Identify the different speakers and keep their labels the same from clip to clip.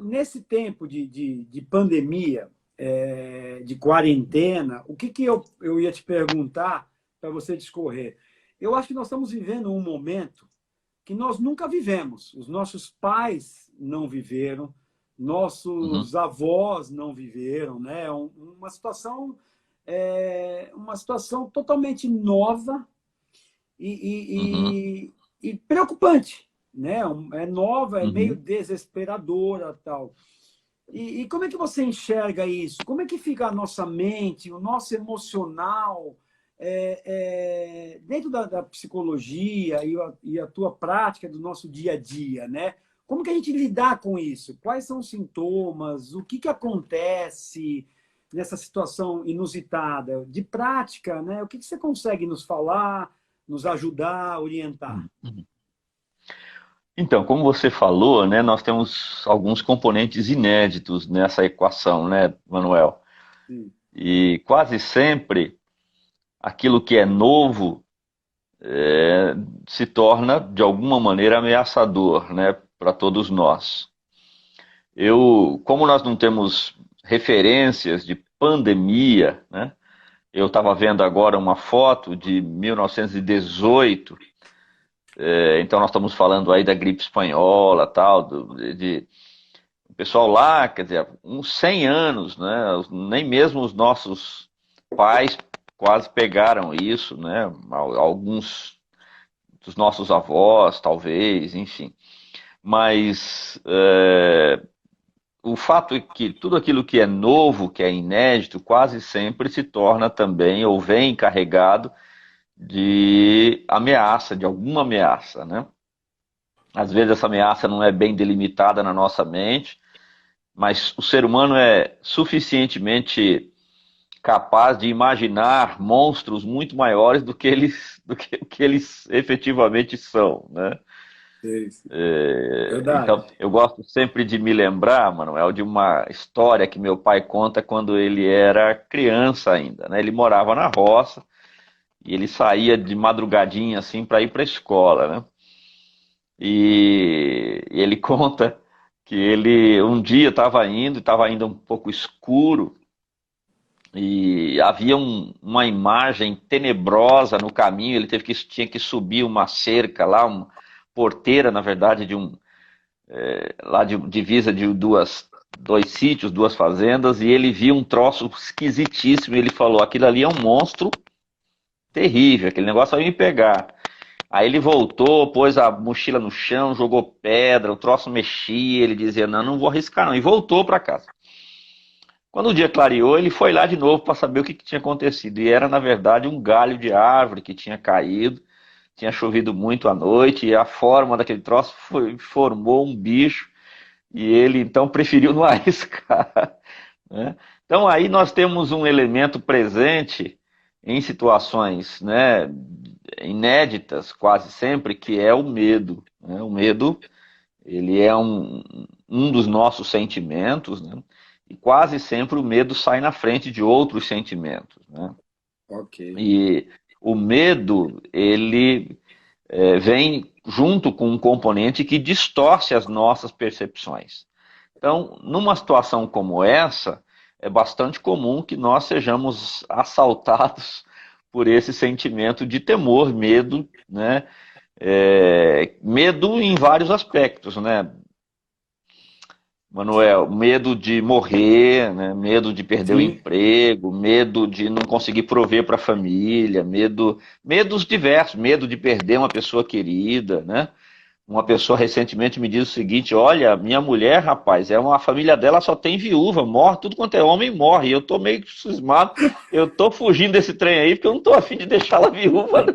Speaker 1: nesse tempo de pandemia, de quarentena, o que eu ia te perguntar para você discorrer? Eu acho que nós estamos vivendo um momento que nós nunca vivemos. Os nossos pais não viveram,
Speaker 2: Uhum,
Speaker 1: nossos avós não viveram, né? Uma situação totalmente nova
Speaker 2: uhum.
Speaker 1: e preocupante, né? É nova, é meio
Speaker 2: Uhum.
Speaker 1: desesperadora, tal. E como é que você enxerga isso? Como é que fica a nossa mente, o nosso emocional, dentro da psicologia e a tua prática do nosso dia a dia, né? Como que a gente lidar com isso? Quais são os sintomas? O que acontece nessa situação inusitada? De prática, né? O que você consegue nos falar, nos ajudar, orientar?
Speaker 2: Uhum. Então, como você falou, né, nós temos alguns componentes inéditos nessa equação, né, Manuel?
Speaker 1: Sim.
Speaker 2: E quase sempre aquilo que é novo se torna, de alguma maneira, ameaçador, né, para todos nós. Como nós não temos referências de pandemia, né, eu estava vendo agora uma foto de 1918. Então nós estamos falando aí da gripe espanhola, tal, o pessoal lá, quer dizer, uns 100 anos, né? Nem mesmo os nossos pais quase pegaram isso, né? Alguns dos nossos avós, talvez, enfim. Mas o fato é que tudo aquilo que é novo, que é inédito, quase sempre se torna também, ou vem carregado de ameaça, de alguma ameaça, né? Às vezes essa ameaça não é bem delimitada na nossa mente, mas o ser humano é suficientemente capaz de imaginar monstros muito maiores do que eles efetivamente são, né?
Speaker 1: Isso. Verdade.
Speaker 2: Então, eu gosto sempre de me lembrar, Manuel, de uma história que meu pai conta quando ele era criança ainda, né? Ele morava na roça e ele saía de madrugadinha assim para ir para a escola, né? E ele conta que ele um dia estava ainda um pouco escuro e havia uma imagem tenebrosa no caminho. Ele tinha que subir uma cerca lá, uma porteira, na verdade, lá de divisa de dois sítios, duas fazendas, e ele viu um troço esquisitíssimo. E ele falou: aquilo ali é um monstro terrível, aquele negócio vai me pegar. Aí ele voltou, pôs a mochila no chão, jogou pedra, o troço mexia, ele dizia, não, não vou arriscar não, e voltou para casa. Quando o dia clareou, ele foi lá de novo para saber o que tinha acontecido, e era, na verdade, um galho de árvore que tinha caído, tinha chovido muito à noite, e a forma daquele troço formou um bicho, e ele, então, preferiu não arriscar, né? Então, aí nós temos um elemento presente em situações, né, inéditas quase sempre, que é o medo, né? O medo, ele é um dos nossos sentimentos, né? E quase sempre o medo sai na frente de outros sentimentos, né?
Speaker 1: Ok.
Speaker 2: E o medo, ele vem junto com um componente que distorce as nossas percepções. Então, numa situação como essa, é bastante comum que nós sejamos assaltados por esse sentimento de temor, medo, né? Medo em vários aspectos, né, Manuel? Medo de morrer, né? Medo de perder o
Speaker 1: Sim.
Speaker 2: emprego, medo de não conseguir prover para a família, medos diversos, medo de perder uma pessoa querida, né? Uma pessoa recentemente me disse o seguinte: olha, minha mulher, rapaz, a família dela só tem viúva, morre, tudo quanto é homem morre. E eu tô meio cismado, eu tô fugindo desse trem aí, porque eu não tô afim de deixá-la viúva, não.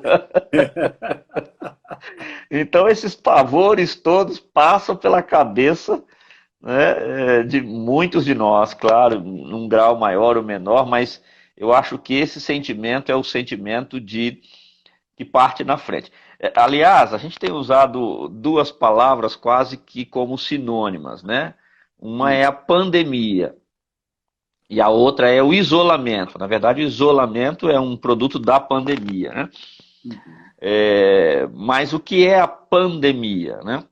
Speaker 2: Então esses pavores todos passam pela cabeça, né, de muitos de nós, claro, num grau maior ou menor, mas eu acho que esse sentimento é o sentimento de que parte na frente. Aliás, a gente tem usado duas palavras quase que como sinônimas, né? Uma é a pandemia e a outra é o isolamento. Na verdade, o isolamento é um produto da pandemia, né?
Speaker 1: Uhum.
Speaker 2: Mas o que é a pandemia, né?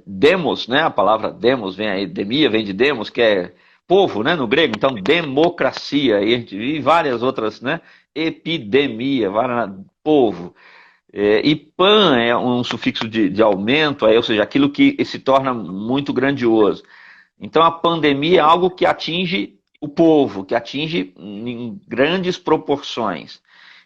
Speaker 2: demos, né? A palavra demos vem aí, demia vem de demos, que é povo, né? No grego. Então, democracia. E várias outras, né? Epidemia, povo. E pan é um sufixo de aumento, ou seja, aquilo que se torna muito grandioso. Então, a pandemia é algo que atinge o povo, que atinge em grandes proporções.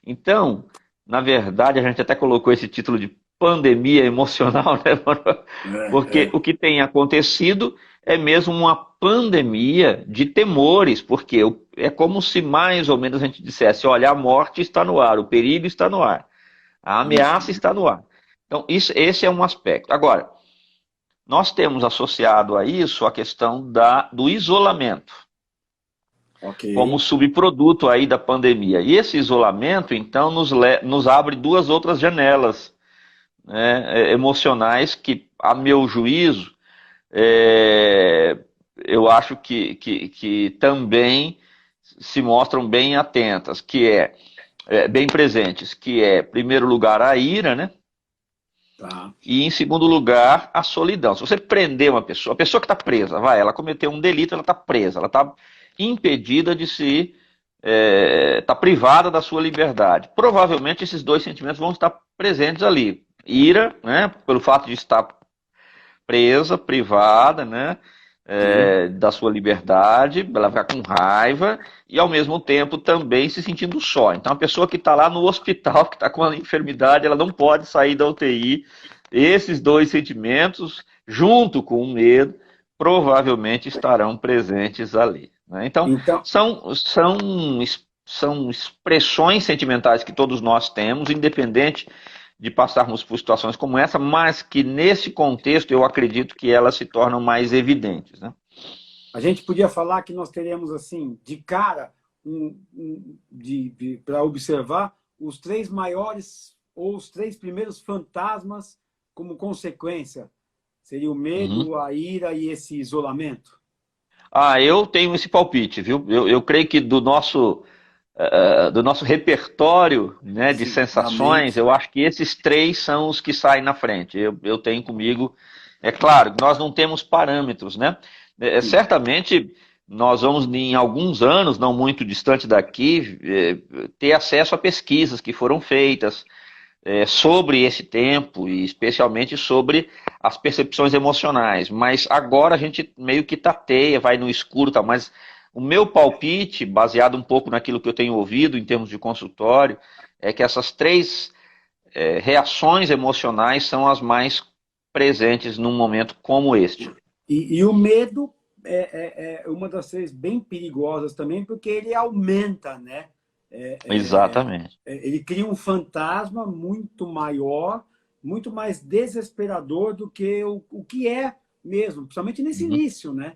Speaker 2: Então, na verdade, a gente até colocou esse título de pandemia emocional, né, mano? Porque o que tem acontecido é mesmo uma pandemia de temores, porque é como se mais ou menos a gente dissesse, olha, a morte está no ar, o perigo está no ar, a ameaça está no ar. Então, esse é um aspecto. Agora, nós temos associado a isso a questão do isolamento, como
Speaker 1: Ok.
Speaker 2: subproduto aí da pandemia. E esse isolamento, então, nos abre duas outras janelas, né, emocionais que, a meu juízo, eu acho que também se mostram bem atentas, bem presentes, que é, em primeiro lugar, a ira, né?
Speaker 1: Tá.
Speaker 2: E, em segundo lugar, a solidão. Se você prender uma pessoa, a pessoa que está presa, ela cometeu um delito, ela está presa, ela está impedida de se. Está privada da sua liberdade. Provavelmente esses dois sentimentos vão estar presentes ali. Ira, né, pelo fato de estar presa, privada, né,
Speaker 1: Sim.
Speaker 2: da sua liberdade, ela vai com raiva e ao mesmo tempo também se sentindo só. Então a pessoa que está lá no hospital, que está com a enfermidade, ela não pode sair da UTI. Esses dois sentimentos, junto com o medo, provavelmente estarão presentes ali, né? Então
Speaker 1: Então,
Speaker 2: são expressões sentimentais que todos nós temos, independente de passarmos por situações como essa, mas que nesse contexto eu acredito que elas se tornam mais evidentes, né?
Speaker 1: a gente podia falar que nós teríamos, assim, de cara, para observar os três maiores ou os três primeiros fantasmas como consequência. Seria o
Speaker 2: Uhum.
Speaker 1: medo, a ira e esse isolamento.
Speaker 2: Eu tenho esse palpite, viu? Eu creio que do nosso repertório, né, de
Speaker 1: Sim, da
Speaker 2: sensações,
Speaker 1: mente.
Speaker 2: eu acho que esses três são os que saem na frente. Eu tenho comigo, é claro, nós não temos parâmetros, né?
Speaker 1: Sim.
Speaker 2: Certamente nós vamos, em alguns anos, não muito distante daqui, ter acesso a pesquisas que foram feitas sobre esse tempo e especialmente sobre as percepções emocionais. Mas agora a gente meio que tateia, vai no escuro, tá? Mas o meu palpite, baseado um pouco naquilo que eu tenho ouvido em termos de consultório, é que essas três reações emocionais são as mais presentes num momento como este.
Speaker 1: E o medo é uma das três bem perigosas também, porque ele aumenta, né?
Speaker 2: Exatamente.
Speaker 1: Ele cria um fantasma muito maior, muito mais desesperador do que o que é mesmo, principalmente nesse
Speaker 2: Uhum.
Speaker 1: início, né?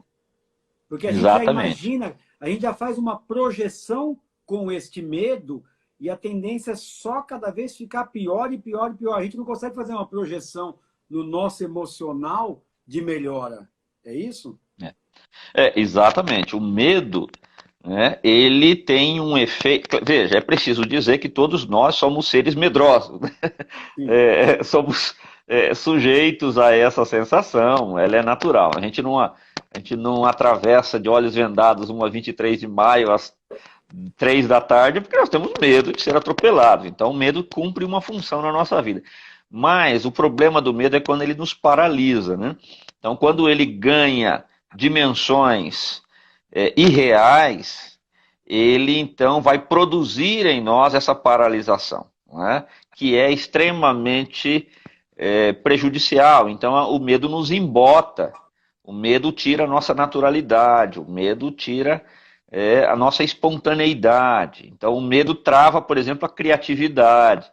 Speaker 1: Porque a gente já
Speaker 2: Exatamente.
Speaker 1: imagina, a gente já faz uma projeção com este medo e a tendência é só cada vez ficar pior e pior e pior. A gente não consegue fazer uma projeção no nosso emocional de melhora. É isso?
Speaker 2: Exatamente. O medo, né, ele tem um efeito. Veja, é preciso dizer que todos nós somos seres medrosos, né?
Speaker 1: Sim.
Speaker 2: Somos sujeitos a essa sensação, ela é natural. A gente não atravessa de olhos vendados uma 23 de maio às 3 da tarde porque nós temos medo de ser atropelados. Então, o medo cumpre uma função na nossa vida. Mas o problema do medo é quando ele nos paralisa, né? Então, quando ele ganha dimensões irreais, ele então vai produzir em nós essa paralisação, não é? Que é extremamente prejudicial. Então, o medo nos embota, o medo tira a nossa naturalidade, o medo tira a nossa espontaneidade. Então, o medo trava, por exemplo, a criatividade,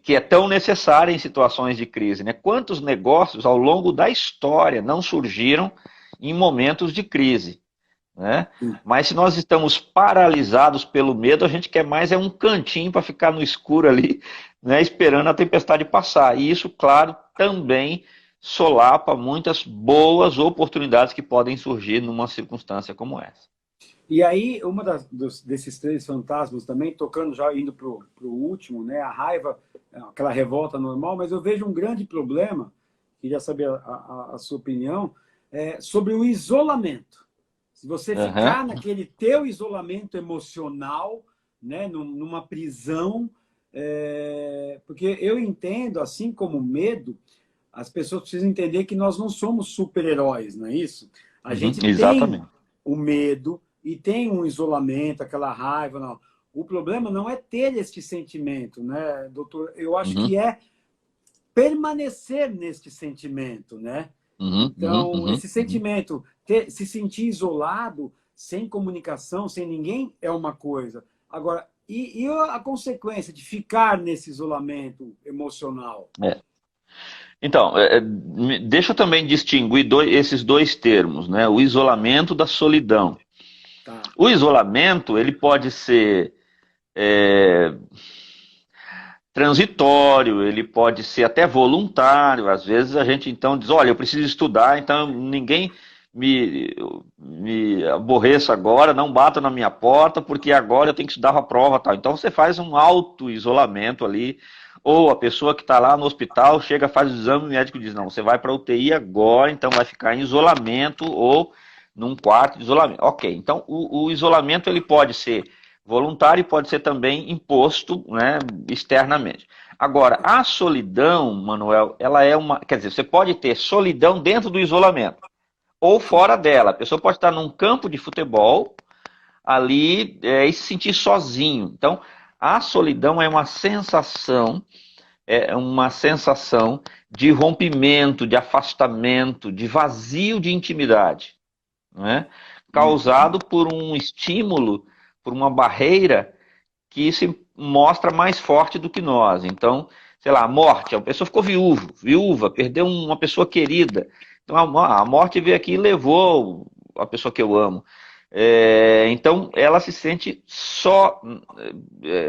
Speaker 2: que é tão necessária em situações de crise, né? Quantos negócios ao longo da história não surgiram em momentos de crise, né? Mas se nós estamos paralisados pelo medo, a gente quer mais um cantinho para ficar no escuro ali, né, esperando a tempestade passar. E isso, claro, também solapa muitas boas oportunidades que podem surgir numa circunstância como essa.
Speaker 1: E aí, desses três fantasmas também, tocando já indo para o último, né? A raiva, aquela revolta normal, mas eu vejo um grande problema queria saber a sua opinião, sobre o isolamento. Se você ficar naquele teu isolamento emocional, né, numa prisão, porque eu entendo, assim como o medo, as pessoas precisam entender que nós não somos super-heróis, não é isso? A gente tem
Speaker 2: Exatamente.
Speaker 1: o medo e tem um isolamento, aquela raiva, não. O problema não é ter este sentimento, né, doutor? Eu acho que é permanecer neste sentimento, né? Então, esse sentimento, se sentir isolado, sem comunicação, sem ninguém, é uma coisa. Agora, e a consequência de ficar nesse isolamento emocional?
Speaker 2: Então, deixa eu também distinguir esses dois termos, né? O isolamento da solidão.
Speaker 1: Tá.
Speaker 2: O isolamento, ele pode ser é, transitório, ele pode ser até voluntário. Às vezes a gente então diz, olha, eu preciso estudar, então ninguém me, me aborreça agora, não bata na minha porta, porque agora eu tenho que estudar para a prova, tal. Então você faz um auto-isolamento ali, ou a pessoa que está lá no hospital chega, faz o exame, o médico diz, não, você vai para a UTI agora, então vai ficar em isolamento ou num quarto de isolamento. Ok, então o isolamento ele pode ser voluntário e pode ser também imposto, né, externamente. Agora, a solidão, Manuel, ela é uma. Quer dizer, você pode ter solidão dentro do isolamento ou fora dela. A pessoa pode estar num campo de futebol ali e se sentir sozinho. Então, a solidão é uma sensação de rompimento, de afastamento, de vazio de intimidade, né? Causado por um estímulo, por uma barreira que se mostra mais forte do que nós. Então, sei lá, a morte, a pessoa ficou viúva, perdeu uma pessoa querida. Então, a morte veio aqui e levou a pessoa que eu amo. Então, ela se sente só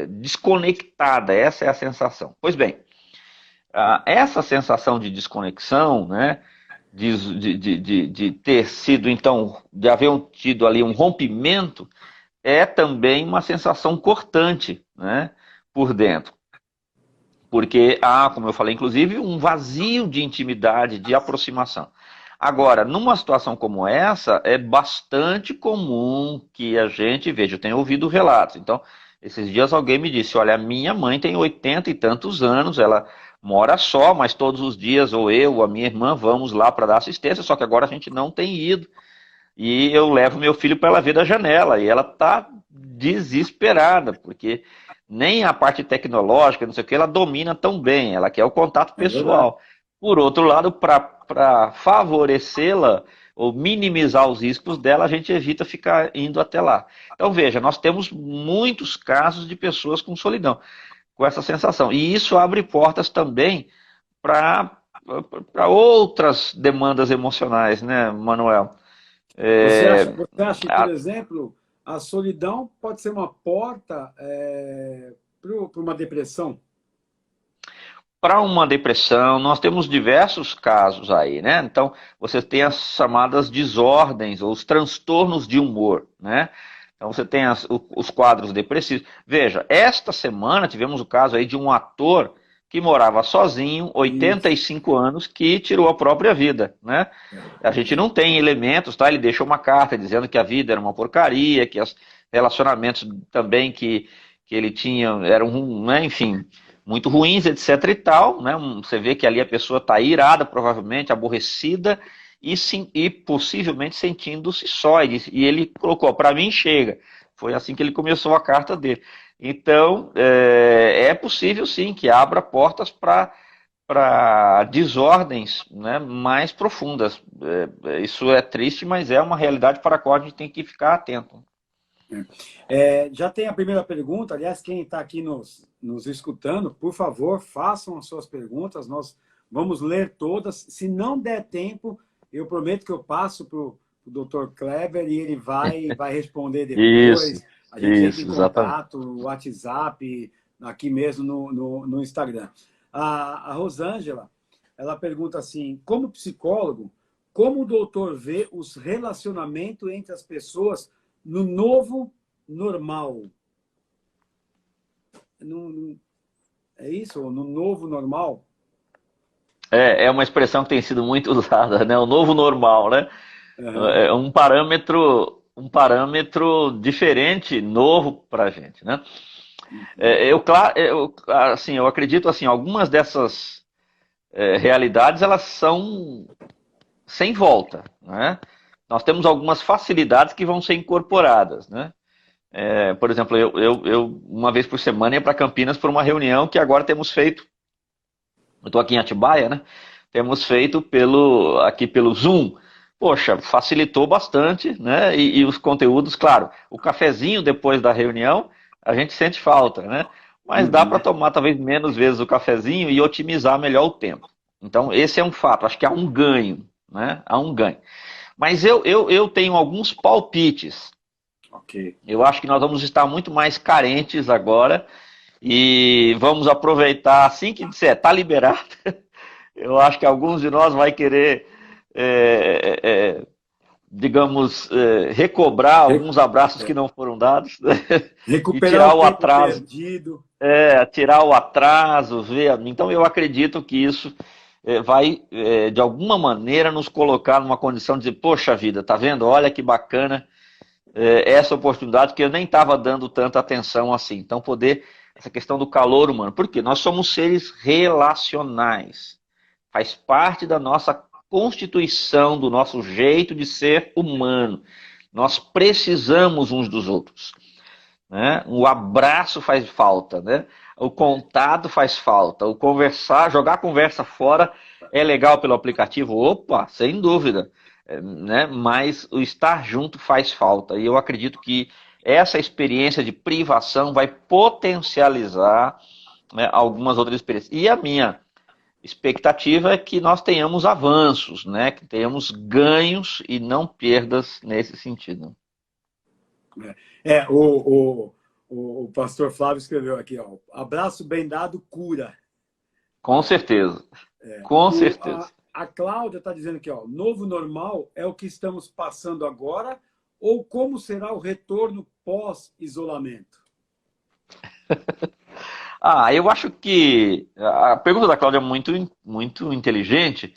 Speaker 2: desconectada, essa é a sensação. Pois bem, essa sensação de desconexão, né, de ter sido, então, de haver tido ali um rompimento, é também uma sensação cortante, né, por dentro. Porque há, como eu falei, inclusive, um vazio de intimidade, de aproximação. Agora, numa situação como essa, é bastante comum que a gente veja. Eu tenho ouvido relatos. Então, esses dias alguém me disse: olha, a minha mãe tem 80 e tantos anos, ela mora só, mas todos os dias, ou eu, ou a minha irmã, vamos lá para dar assistência, só que agora a gente não tem ido. E eu levo meu filho para ela ver da janela. E ela está desesperada, porque nem a parte tecnológica, não sei o que, ela domina tão bem. Ela quer o contato
Speaker 1: É verdade.
Speaker 2: pessoal. Por outro lado, para favorecê-la ou minimizar os riscos dela, a gente evita ficar indo até lá. Então, veja, nós temos muitos casos de pessoas com solidão, com essa sensação. E isso abre portas também para outras demandas emocionais, né, Manuel?
Speaker 1: Você acha que, por
Speaker 2: A
Speaker 1: exemplo, a solidão pode ser uma porta para uma depressão?
Speaker 2: Para uma depressão, nós temos diversos casos aí, né? Então, você tem as chamadas desordens ou os transtornos de humor, né? Então, você tem os quadros depressivos. Veja, esta semana tivemos o caso aí de um ator que morava sozinho,
Speaker 1: Isso.
Speaker 2: 85 anos, que tirou a própria vida, né? A gente não tem elementos, tá? Ele deixou uma carta dizendo que a vida era uma porcaria, que os relacionamentos também que ele tinha eram, né, enfim, muito ruins, etc e tal, né? Você vê que ali a pessoa está irada, provavelmente aborrecida e, sim, e possivelmente sentindo-se só. E ele colocou, para mim chega. Foi assim que ele começou a carta dele. Então, é possível sim que abra portas para desordens, né, mais profundas. Isso é triste, mas é uma realidade para a qual a gente tem que ficar atento.
Speaker 1: Já tem a primeira pergunta. Aliás, quem está aqui nos escutando, por favor, façam as suas perguntas. Nós vamos ler todas. Se não der tempo, eu prometo que eu passo para o Dr. Kleber e ele vai responder
Speaker 2: Isso,
Speaker 1: depois. A gente entra em
Speaker 2: isso, exatamente.
Speaker 1: contato, no WhatsApp, aqui mesmo no Instagram. A Rosângela, ela pergunta assim: como psicólogo, como o doutor vê os relacionamentos entre as pessoas no novo normal? É isso? No novo normal?
Speaker 2: É uma expressão que tem sido muito usada, né? O novo normal, né?
Speaker 1: Aham.
Speaker 2: É um parâmetro diferente, novo para a gente, né? Assim, eu acredito assim, algumas dessas realidades elas são sem volta, né? Nós temos algumas facilidades que vão ser incorporadas, né? Por exemplo, eu uma vez por semana ia para Campinas por uma reunião que agora temos feito. Eu estou aqui em Atibaia, né? Temos feito aqui pelo Zoom. Poxa, facilitou bastante, né? E os conteúdos, claro, o cafezinho depois da reunião, a gente sente falta, né? Mas dá para
Speaker 1: Uhum.
Speaker 2: tomar talvez menos vezes o cafezinho e otimizar melhor o tempo. Então, esse é um fato, acho que há um ganho, né? Há um ganho. Mas eu tenho alguns palpites.
Speaker 1: Ok.
Speaker 2: Eu acho que nós vamos estar muito mais carentes agora e vamos aproveitar assim que disser, está liberado. Eu acho que alguns de nós vai querer, é, é, digamos, recobrar
Speaker 1: Re-
Speaker 2: alguns abraços que
Speaker 1: é,
Speaker 2: não foram dados, né? E
Speaker 1: recuperar o
Speaker 2: tirar o
Speaker 1: tempo
Speaker 2: atraso,
Speaker 1: perdido.
Speaker 2: tirar o atraso, ver. Então eu acredito que isso vai, de alguma maneira, nos colocar numa condição de dizer, poxa vida, tá vendo? Olha que bacana essa oportunidade que eu nem estava dando tanta atenção assim. Então poder, essa questão do calor humano, porque nós somos seres relacionais. Faz parte da nossa constituição, do nosso jeito de ser humano. Nós precisamos uns dos outros. Né? O abraço faz falta, né? O contato faz falta, o conversar, jogar a conversa fora é legal pelo aplicativo, opa, sem dúvida, né? Mas o estar junto faz falta e eu acredito que essa experiência de privação vai potencializar, né, algumas outras experiências. E a minha expectativa é que nós tenhamos avanços, né? Que tenhamos ganhos e não perdas nesse sentido.
Speaker 1: É, o pastor Flávio escreveu aqui, ó, abraço bem dado cura.
Speaker 2: Com certeza, com certeza.
Speaker 1: A Cláudia está dizendo aqui, ó, novo normal é o que estamos passando agora ou como será o retorno pós-isolamento?
Speaker 2: Eu acho que a pergunta da Cláudia é muito inteligente,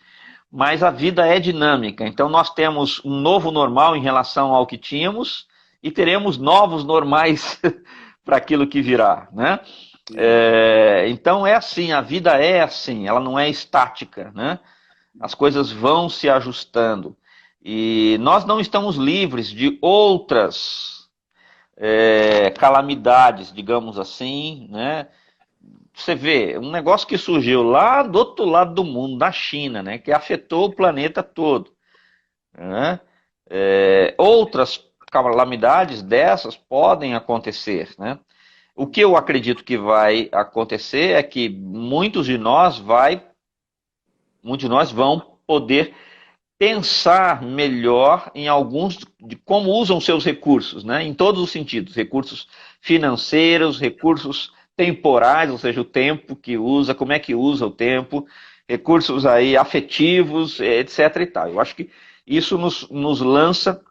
Speaker 2: mas a vida é dinâmica. Então nós temos um novo normal em relação ao que tínhamos e teremos novos normais para aquilo que virá, né? Então é assim, a vida é assim, ela não é estática, né? As coisas vão se ajustando e nós não estamos livres de outras calamidades, digamos assim, né? Você vê, um negócio que surgiu lá do outro lado do mundo, na China, né, que afetou o planeta todo. Né? Outras calamidades dessas podem acontecer. Né? O que eu acredito que vai acontecer é que muitos de nós vão poder pensar melhor em alguns de como usam seus recursos, né? Em todos os sentidos, recursos financeiros, recursos temporais, ou seja, o tempo que usa, como é que usa o tempo, recursos aí afetivos, etc. e tal. Eu acho que isso nos lança,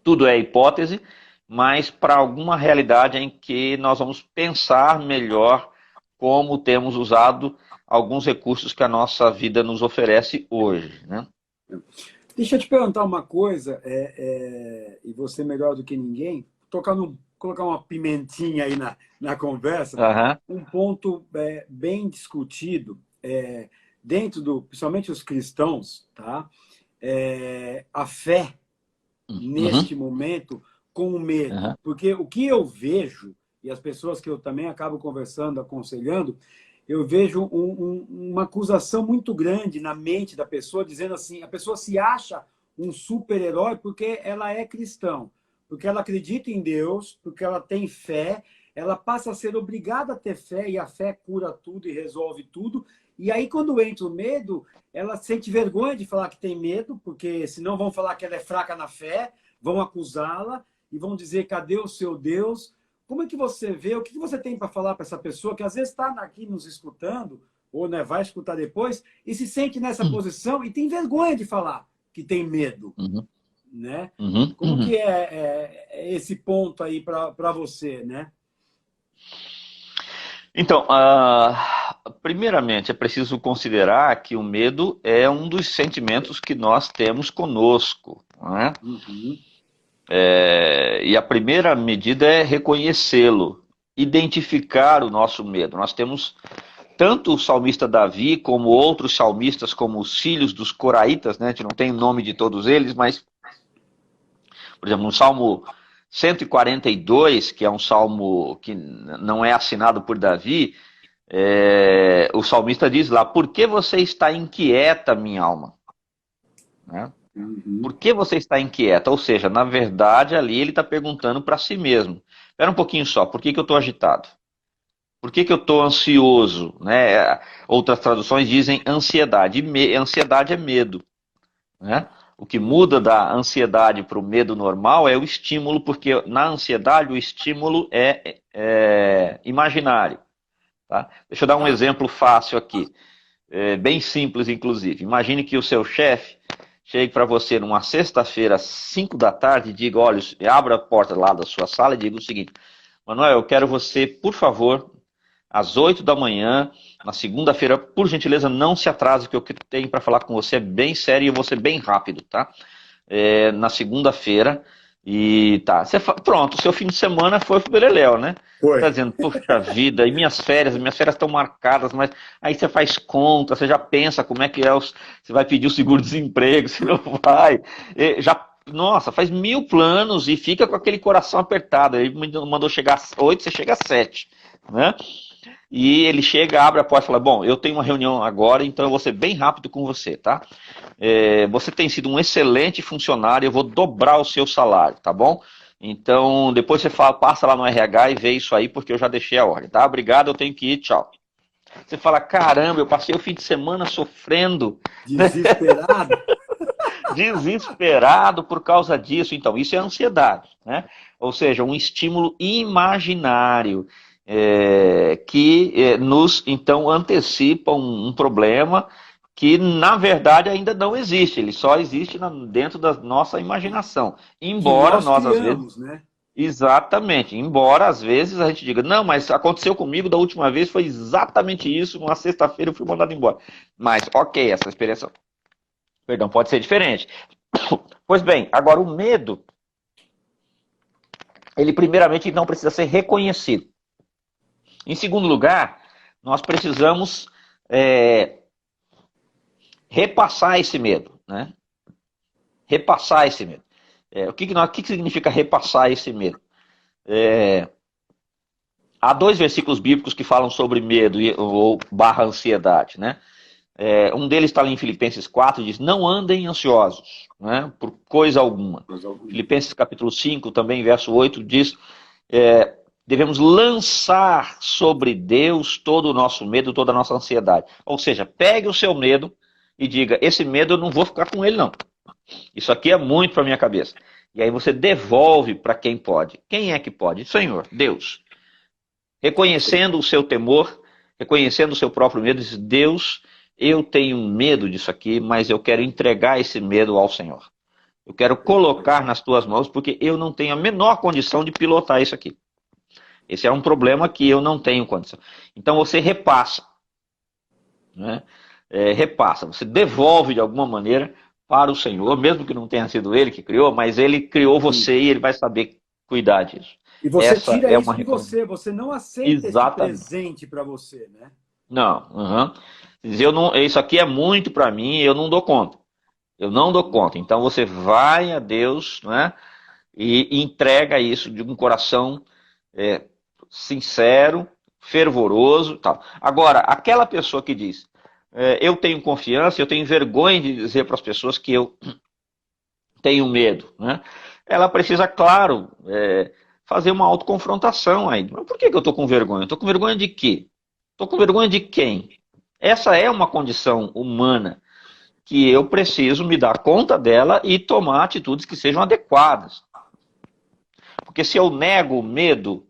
Speaker 2: tudo é hipótese, mas para alguma realidade em que nós vamos pensar melhor como temos usado alguns recursos que a nossa vida nos oferece hoje, né?
Speaker 1: Deixa eu te perguntar uma coisa, e você melhor do que ninguém, colocar uma pimentinha aí na conversa,
Speaker 2: Aham.
Speaker 1: um ponto bem discutido dentro principalmente os cristãos, tá? A fé
Speaker 2: Uhum.
Speaker 1: neste momento com o medo.
Speaker 2: Uhum.
Speaker 1: Porque o que eu vejo, e as pessoas que eu também acabo conversando, aconselhando, eu vejo uma acusação muito grande na mente da pessoa, dizendo assim: a pessoa se acha um super-herói porque ela é cristão, porque ela acredita em Deus, porque ela tem fé, ela passa a ser obrigada a ter fé, e a fé cura tudo e resolve tudo. E aí, quando entra o medo, ela sente vergonha de falar que tem medo, porque senão vão falar que ela é fraca na fé, vão acusá-la e vão dizer: cadê o seu Deus? Como é que você vê? O que você tem para falar para essa pessoa que às vezes está aqui nos escutando, ou né, vai escutar depois, e se sente nessa posição e tem vergonha de falar que tem medo,
Speaker 2: Uhum.
Speaker 1: né?
Speaker 2: Uhum.
Speaker 1: Como
Speaker 2: Uhum.
Speaker 1: que é esse ponto aí para você, né?
Speaker 2: Então, primeiramente, é preciso considerar que o medo é um dos sentimentos que nós temos conosco, não é?
Speaker 1: Uhum.
Speaker 2: E a primeira medida é reconhecê-lo, identificar o nosso medo. Nós temos tanto o salmista Davi, como outros salmistas, como os filhos dos coraitas, né? A gente não tem o nome de todos eles, mas, por exemplo, no Salmo 142, que é um salmo que não é assinado por Davi, o salmista diz lá: por que você está inquieta, minha alma? Né?
Speaker 1: Uhum.
Speaker 2: Por que você está inquieta? Ou seja, na verdade, ali ele está perguntando para si mesmo. Espera um pouquinho só, por que eu estou agitado? Por que eu estou ansioso? Né? Outras traduções dizem ansiedade. Ansiedade é medo. Né? O que muda da ansiedade para o medo normal é o estímulo, porque na ansiedade o estímulo é imaginário. Tá? Deixa eu dar um
Speaker 1: Tá.
Speaker 2: exemplo fácil aqui, bem simples, inclusive. Imagine que o seu chefe chegue para você numa sexta-feira, às 5 da tarde, e diga: olha, abra a porta lá da sua sala e diga o seguinte: Manuel, eu quero você, por favor, às 8 da manhã, na segunda-feira, por gentileza, não se atrase, que o que eu tenho para falar com você é bem sério e eu vou ser bem rápido, tá? Na segunda-feira, e tá. Pronto, seu fim de semana foi pro beleléu, né? Você
Speaker 1: Foi.
Speaker 2: tá dizendo, puxa vida, e minhas férias estão marcadas, mas aí você faz conta, você já pensa como é que você vai pedir o seguro-desemprego, se não vai, nossa, faz 1000 planos e fica com aquele coração apertado. Ele mandou chegar às 8, você chega às 7, né? E ele chega, abre a porta e fala: bom, eu tenho uma reunião agora, então eu vou ser bem rápido com você, tá? Você tem sido um excelente funcionário, eu vou dobrar o seu salário, tá bom? Então, depois você passa lá no RH e vê isso aí, porque eu já deixei a ordem, tá? Obrigado, eu tenho que ir, tchau. Você fala: caramba, eu passei o fim de semana sofrendo,
Speaker 1: Desesperado.
Speaker 2: desesperado por causa disso. Então, isso é ansiedade, né? Ou seja, um estímulo imaginário que nos, então, antecipa um problema que, na verdade, ainda não existe. Ele só existe dentro da nossa imaginação.
Speaker 1: Que
Speaker 2: Embora
Speaker 1: nós
Speaker 2: nós, às vezes...
Speaker 1: criamos, né?
Speaker 2: Exatamente. Embora, às vezes, a gente diga: não, mas aconteceu comigo da última vez, foi exatamente isso, numa sexta-feira eu fui mandado embora. Mas, ok, essa experiência, perdão, pode ser diferente. Pois bem, agora o medo, ele primeiramente não precisa ser reconhecido. Em segundo lugar, nós precisamos repassar esse medo, né? Repassar esse medo. O que significa repassar esse medo? Há 2 versículos bíblicos que falam sobre medo ou barra ansiedade, né? Um deles está ali em Filipenses 4, diz: não andem ansiosos, né, por coisa alguma. Filipenses capítulo 5, também verso 8, diz: devemos lançar sobre Deus todo o nosso medo, toda a nossa ansiedade. Ou seja, pegue o seu medo e diga: esse medo eu não vou ficar com ele não. Isso aqui é muito para minha cabeça. E aí você devolve para quem pode. Quem é que pode? Senhor, Deus. Reconhecendo o seu temor, reconhecendo o seu próprio medo, diz: Deus, eu tenho medo disso aqui, mas eu quero entregar esse medo ao Senhor. Eu quero colocar nas tuas mãos, porque eu não tenho a menor condição de pilotar isso aqui. Esse é um problema que eu não tenho condição. Então você repassa, né? Repassa, você devolve de alguma maneira para o Senhor, mesmo que não tenha sido ele que criou, mas ele criou você e ele vai saber cuidar disso.
Speaker 1: E você
Speaker 2: Essa
Speaker 1: tira
Speaker 2: é
Speaker 1: isso
Speaker 2: uma
Speaker 1: de
Speaker 2: recomendação.
Speaker 1: você, você não aceita esse
Speaker 2: Exatamente.
Speaker 1: presente para você, né?
Speaker 2: Não, eu não, isso aqui é muito para mim, eu não dou conta. Eu não dou conta. Então você vai a Deus, né, e entrega isso de um coração sincero, fervoroso, tal. Agora, aquela pessoa que diz: eu tenho confiança, eu tenho vergonha de dizer para as pessoas que eu tenho medo, né? Ela precisa, claro, fazer uma autoconfrontação aí. Mas por que eu estou com vergonha? Estou com vergonha de quê? Estou com vergonha de quem? Essa é uma condição humana que eu preciso me dar conta dela e tomar atitudes que sejam adequadas. Porque se eu nego o medo,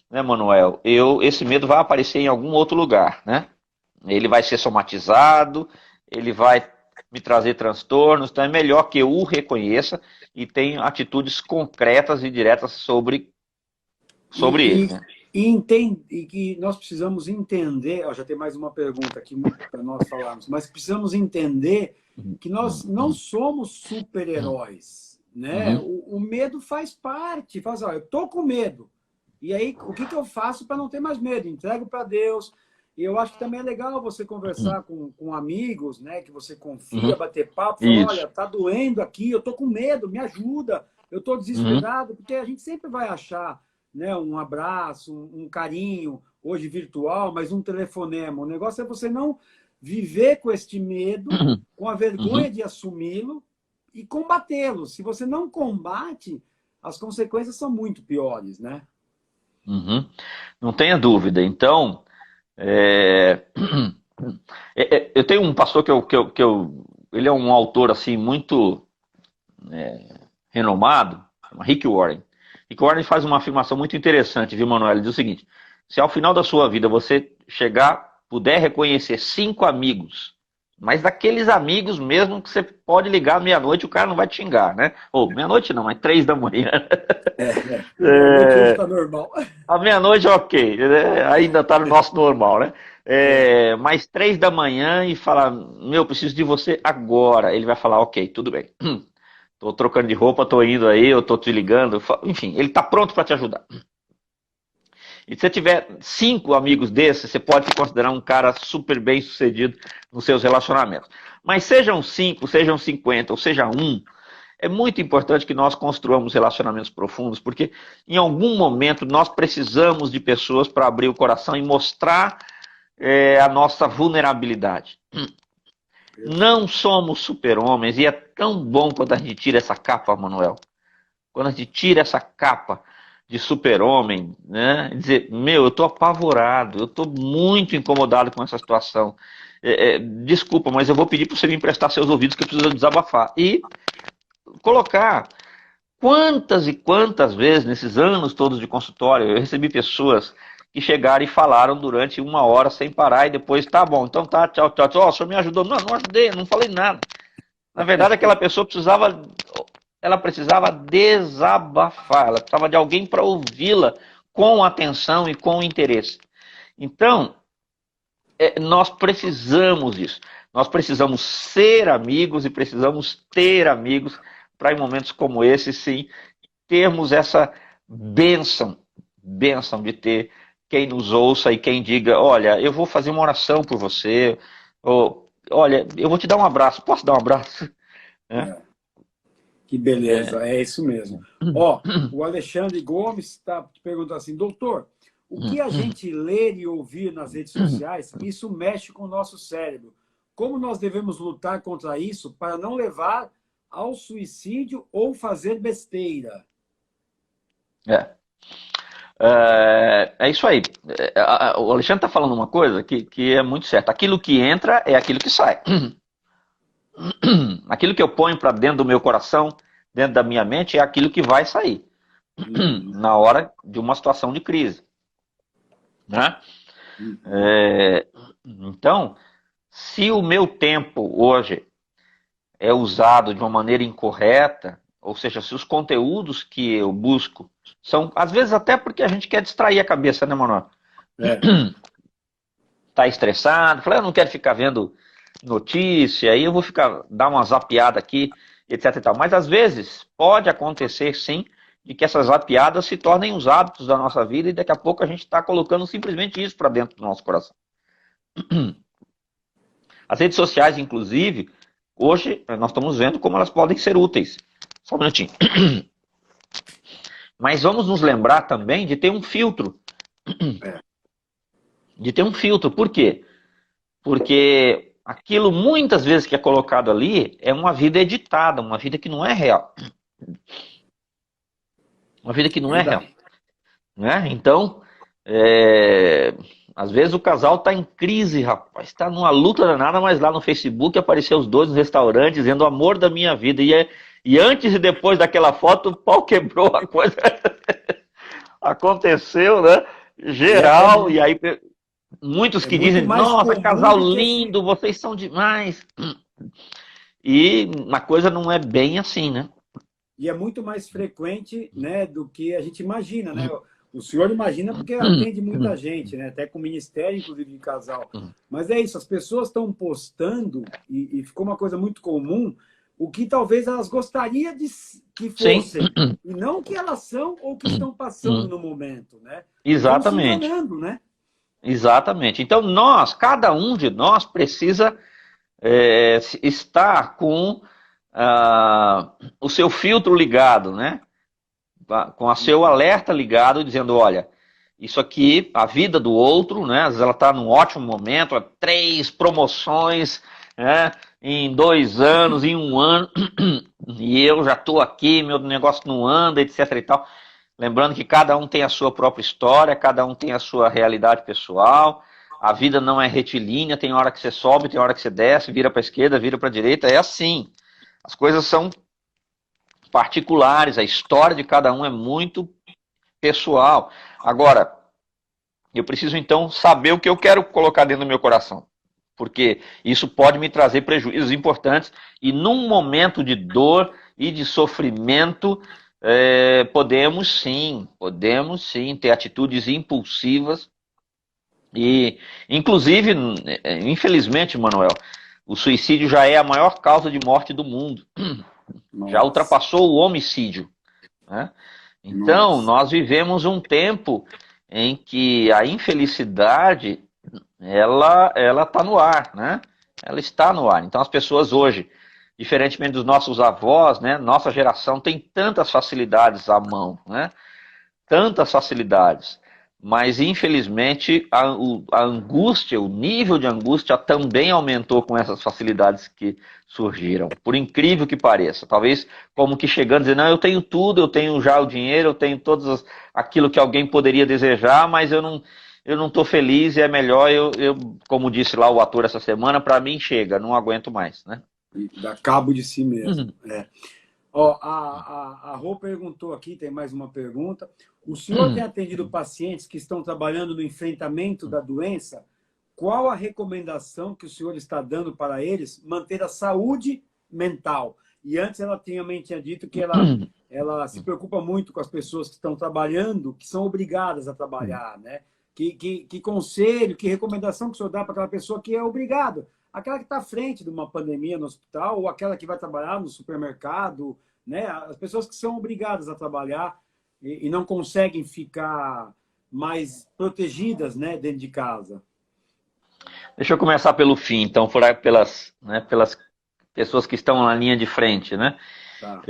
Speaker 2: né, Manuel, esse medo vai aparecer em algum outro lugar, né? Ele vai ser somatizado, ele vai me trazer transtornos, então é melhor que eu o reconheça e tenha atitudes concretas e diretas sobre
Speaker 1: E,
Speaker 2: ele,
Speaker 1: e,
Speaker 2: né?
Speaker 1: E que nós precisamos entender, ó, já tem mais uma pergunta aqui para nós falarmos, mas precisamos entender que nós não somos super-heróis, né?
Speaker 2: Uhum,
Speaker 1: O medo faz parte, faz, ó, eu tô com medo. E aí, o que que eu faço para não ter mais medo? Entrego para Deus. E eu acho que também é legal você conversar com amigos, né, que você confia,
Speaker 2: uhum,
Speaker 1: bater papo, falar, olha,
Speaker 2: isso.
Speaker 1: tá doendo aqui, eu tô com medo, me ajuda, eu tô
Speaker 2: Uhum,
Speaker 1: desesperado, porque a gente sempre vai achar, né, um abraço, um carinho, hoje virtual, mas um telefonema. O negócio é você não viver com este medo, com a vergonha
Speaker 2: uhum,
Speaker 1: de assumi-lo e combatê-lo. Se você não combate, as consequências são muito piores, né?
Speaker 2: uhum. Não tenha dúvida. Então, é, eu tenho um pastor ele é um autor assim muito renomado, chama Rick Warren. Rick Warren faz uma afirmação muito interessante, viu, Manuel? Ele diz o seguinte: se ao final da sua vida você chegar, puder reconhecer 5 amigos, mas daqueles amigos mesmo que você pode ligar meia-noite, o cara não vai te xingar, né? Ou meia-noite não, mas 3 da manhã.
Speaker 1: Meia-noite hoje
Speaker 2: É,
Speaker 1: está normal.
Speaker 2: a meia-noite, ok, né? Ainda está no nosso normal, né?
Speaker 1: É.
Speaker 2: Mas 3 da manhã e falar, meu, preciso de você agora. Ele vai falar, ok, tudo bem. Tô trocando de roupa, tô indo aí, eu tô te ligando. Enfim, ele tá pronto para te ajudar. E se você tiver 5 amigos desses, você pode se considerar um cara super bem sucedido nos seus relacionamentos. Mas sejam 5, sejam 50, ou seja um, é muito importante que nós construamos relacionamentos profundos, porque em algum momento nós precisamos de pessoas para abrir o coração e mostrar a nossa vulnerabilidade. Não somos super-homens e é tão bom quando a gente tira essa capa, Manuel. Quando a gente tira essa capa de super-homem, né? Dizer, meu, eu estou apavorado, eu estou muito incomodado com essa situação. Desculpa, mas eu vou pedir para você me emprestar seus ouvidos que eu preciso desabafar. E colocar quantas e quantas vezes, nesses anos todos de consultório, eu recebi pessoas que chegaram e falaram durante 1 hora sem parar e depois, tá bom, então tá, tchau, tchau, tchau, o senhor me ajudou. Não, não ajudei, não falei nada. Na verdade, aquela pessoa precisava desabafar, ela precisava de alguém para ouvi-la com atenção e com interesse. Então, nós precisamos disso. Nós precisamos ser amigos e precisamos ter amigos para em momentos como esse, sim, termos essa bênção de ter quem nos ouça e quem diga, olha, eu vou fazer uma oração por você, ou, olha, eu vou te dar um abraço, posso dar um abraço? É,
Speaker 1: É. Que beleza, é isso mesmo. Ó, o Alexandre Gomes está te perguntando assim, doutor, o que a gente ler e ouvir nas redes sociais, isso mexe com o nosso cérebro. Como nós devemos lutar contra isso para não levar ao suicídio ou fazer besteira?
Speaker 2: é. É isso aí. O Alexandre está falando uma coisa que é muito certa. Aquilo que entra é aquilo que sai. Aquilo que eu ponho para dentro do meu coração, dentro da minha mente, é aquilo que vai sair
Speaker 1: Uhum,
Speaker 2: na hora de uma situação de crise, né?
Speaker 1: uhum,
Speaker 2: É, então, se o meu tempo hoje é usado de uma maneira incorreta, ou seja, se os conteúdos que eu busco são, às vezes até porque a gente quer distrair a cabeça, né, Manuel?
Speaker 1: é,
Speaker 2: Tá estressado, fala, eu não quero ficar vendo notícia, aí eu vou ficar, dar uma zapeada aqui, etc e tal. Mas às vezes pode acontecer sim, de que essas zapeadas se tornem os hábitos da nossa vida e daqui a pouco a gente está colocando simplesmente isso para dentro do nosso coração. As redes sociais, inclusive, hoje nós estamos vendo como elas podem ser úteis. Só um minutinho. Mas vamos nos lembrar também de ter um filtro.
Speaker 1: é.
Speaker 2: De ter um filtro. Por quê? Porque aquilo muitas vezes que é colocado ali é uma vida editada, uma vida que não é real. Uma vida que não é real.
Speaker 1: Verdade.
Speaker 2: Né? Então, é, às vezes o casal está em crise, rapaz, está numa luta danada, mas lá no Facebook apareceu os dois no restaurante dizendo o amor da minha vida. E antes e depois daquela foto, o pau quebrou, a coisa aconteceu, né?
Speaker 1: É,
Speaker 2: Geral, e aí muitos
Speaker 1: é
Speaker 2: que
Speaker 1: muito
Speaker 2: dizem,
Speaker 1: mais
Speaker 2: nossa,
Speaker 1: comum
Speaker 2: casal
Speaker 1: do que
Speaker 2: lindo, vocês são demais. E a coisa não é bem assim, né?
Speaker 1: e é muito mais frequente, né, do que a gente imagina, né? O senhor imagina porque atende muita gente, né? Até com o ministério, inclusive, de casal. Mas é isso, as pessoas estão postando, e ficou uma coisa muito comum, o que talvez elas gostariam de que
Speaker 2: Sim.
Speaker 1: fossem, e não o que elas são ou o que estão passando no momento, né? E estão se
Speaker 2: Exatamente.
Speaker 1: enganando, né?
Speaker 2: Exatamente. Então, cada um de nós precisa estar com o seu filtro ligado, né? Com o seu alerta ligado, dizendo, olha, isso aqui, a vida do outro, né? Às vezes ela está num ótimo momento, 3 promoções, né? Em 2 anos, em 1 ano, e eu já estou aqui, meu negócio não anda, etc e tal. Lembrando que cada um tem a sua própria história, cada um tem a sua realidade pessoal, a vida não é retilínea, tem hora que você sobe, tem hora que você desce, vira para a esquerda, vira para a direita, é assim. As coisas são particulares, a história de cada um é muito pessoal. Agora, eu preciso então saber o que eu quero colocar dentro do meu coração, porque isso pode me trazer prejuízos importantes e num momento de dor e de sofrimento, podemos sim ter atitudes impulsivas e, inclusive, infelizmente, Manuel, o suicídio já é a maior causa de morte do mundo. Já
Speaker 1: Nossa,
Speaker 2: ultrapassou o homicídio, né? Então,
Speaker 1: nossa.
Speaker 2: nós vivemos um tempo em que a infelicidade ela está no ar, né? Ela está no ar. Então, as pessoas hoje, diferentemente dos nossos avós, né? Nossa geração tem tantas facilidades à mão, né? Tantas facilidades. Mas, infelizmente, a angústia, o nível de angústia também aumentou com essas facilidades que surgiram. Por incrível que pareça. Talvez como que chegando e dizendo, não, eu tenho tudo, eu tenho já o dinheiro, eu tenho aquilo que alguém poderia desejar, mas eu não estou feliz e é melhor como disse lá o ator essa semana, para mim chega, não aguento mais, né?
Speaker 1: E dá cabo de si mesmo. É. Ó, a Rô perguntou aqui, tem mais uma pergunta. O senhor tem atendido pacientes que estão trabalhando no enfrentamento da doença? Qual a recomendação que o senhor está dando para eles manter a saúde mental? E antes ela também tinha dito que ela se preocupa muito com as pessoas que estão trabalhando, que são obrigadas a trabalhar, né? Que conselho, que recomendação que o senhor dá para aquela pessoa que é obrigada? Aquela que está à frente de uma pandemia no hospital, ou aquela que vai trabalhar no supermercado, né? As pessoas que são obrigadas a trabalhar e não conseguem ficar mais protegidas, né, dentro de casa.
Speaker 2: Deixa eu começar pelo fim, então, pelas pessoas que estão na linha de frente, né?
Speaker 1: Tá.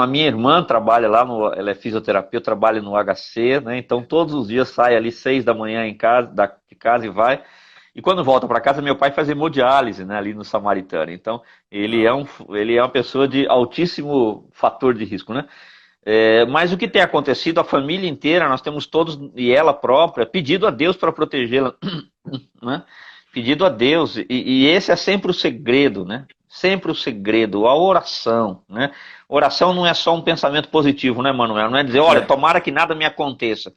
Speaker 2: A minha irmã trabalha lá, ela é fisioterapeuta, trabalha no HC, né? Então todos os dias sai ali 6 da manhã de casa e vai. E quando volta para casa, meu pai faz hemodiálise, né, ali no Samaritano. Então ele é uma pessoa de altíssimo fator de risco, né? Mas o que tem acontecido, a família inteira, nós temos todos, e ela própria, pedido a Deus para protegê-la, né? Pedido a Deus, e esse é sempre o segredo, né? Sempre o segredo, a oração, né? Oração não é só um pensamento positivo, né, Manuel? Não é dizer, olha, tomara que nada me aconteça.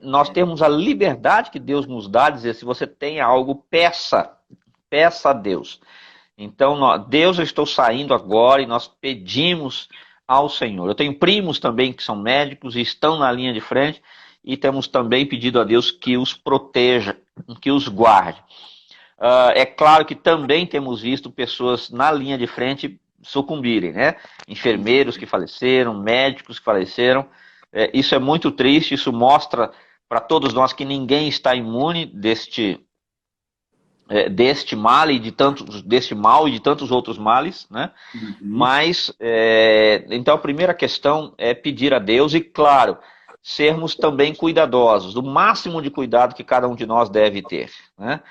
Speaker 2: Nós temos a liberdade que Deus nos dá, de dizer, se você tem algo, peça a Deus. Então, Deus, eu estou saindo agora e nós pedimos ao Senhor. Eu tenho primos também que são médicos e estão na linha de frente e temos também pedido a Deus que os proteja, que os guarde. É claro que também temos visto pessoas na linha de frente sucumbirem, né? Enfermeiros que faleceram, médicos que faleceram. Isso é muito triste, isso mostra para todos nós que ninguém está imune deste mal e deste mal e de tantos outros males, né?
Speaker 1: Uhum.
Speaker 2: Mas, então a primeira questão é pedir a Deus e, claro, sermos também cuidadosos, o máximo de cuidado que cada um de nós deve ter, né?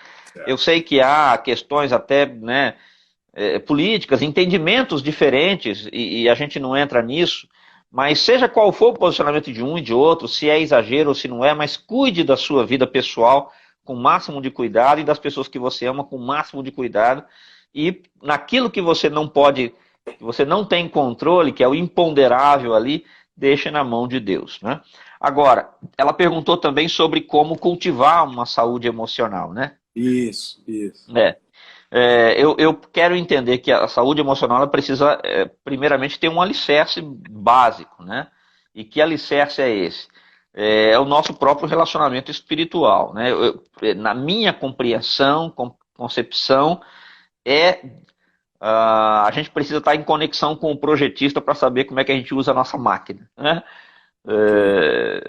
Speaker 2: Eu sei que há questões até, né, políticas, entendimentos diferentes, e a gente não entra nisso, mas seja qual for o posicionamento de um e de outro, se é exagero ou se não é, mas cuide da sua vida pessoal com o máximo de cuidado e das pessoas que você ama com o máximo de cuidado, e naquilo que você não pode, que você não tem controle, que é o imponderável ali, deixe na mão de Deus, né? Agora, ela perguntou também sobre como cultivar uma saúde emocional, né?
Speaker 1: Isso.
Speaker 2: Eu quero entender que a saúde emocional ela precisa, primeiramente, ter um alicerce básico, né? E que alicerce é esse? é o nosso próprio relacionamento espiritual, né? Na minha compreensão, concepção, a gente precisa estar em conexão com o projetista para saber como é que a gente usa a nossa máquina, né?
Speaker 1: Ok.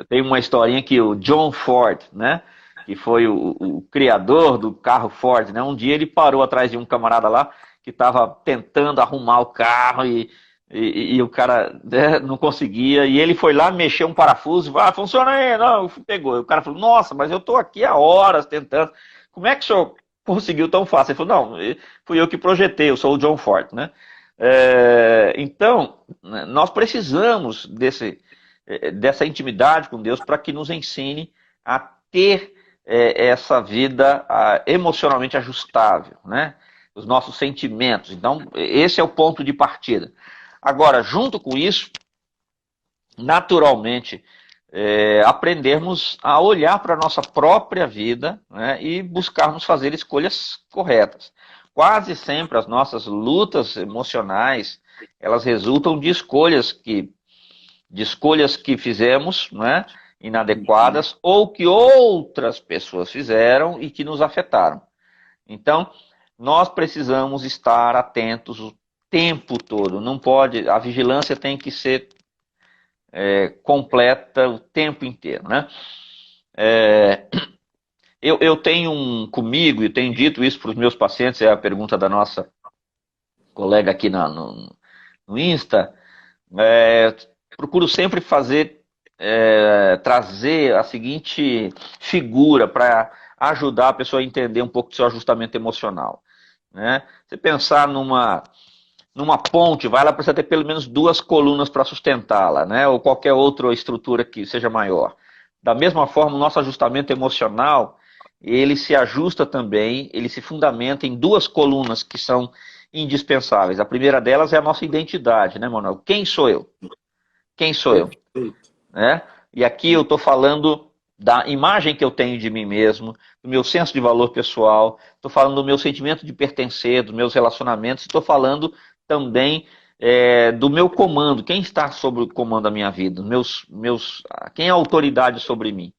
Speaker 2: Tem uma historinha que o John Ford, né, que foi o criador do carro Ford, né, um dia ele parou atrás de um camarada lá que estava tentando arrumar o carro e o cara, né, não conseguia, e ele foi lá, mexeu um parafuso, funciona aí, não, pegou. E o cara falou, nossa, mas eu estou aqui há horas tentando, como é que o senhor conseguiu tão fácil? Ele falou, não, fui eu que projetei, eu sou o John Ford, né? Então, né, nós precisamos dessa intimidade com Deus para que nos ensine a ter essa vida emocionalmente ajustável, né? Os nossos sentimentos. Então, esse é o ponto de partida. Agora, junto com isso, naturalmente, aprendermos a olhar para a nossa própria vida, né, e buscarmos fazer escolhas corretas. Quase sempre as nossas lutas emocionais, elas resultam de escolhas que fizemos, né,
Speaker 1: Uhum.
Speaker 2: inadequadas, ou que outras pessoas fizeram e que nos afetaram. Então, nós precisamos estar atentos o tempo todo. Não pode, a vigilância tem que ser completa o tempo inteiro, né? Eu tenho comigo, e tenho dito isso para os meus pacientes, é a pergunta da nossa colega aqui no Insta, é, procuro sempre trazer a seguinte figura para ajudar a pessoa a entender um pouco do seu ajustamento emocional, né? Você pensar numa ponte, ela precisa ter pelo menos duas colunas para sustentá-la, né? Ou qualquer outra estrutura que seja maior. Da mesma forma, o nosso ajustamento emocional, ele se ajusta também, ele se fundamenta em duas colunas que são indispensáveis. A primeira delas é a nossa identidade, né, Manuel? Quem sou eu? Quem sou eu?
Speaker 1: Perfeito.
Speaker 2: Né? E aqui eu estou falando da imagem que eu tenho de mim mesmo, do meu senso de valor pessoal, estou falando do meu sentimento de pertencer, dos meus relacionamentos, estou falando também do meu comando, quem está sob o comando da minha vida, quem é a autoridade sobre mim.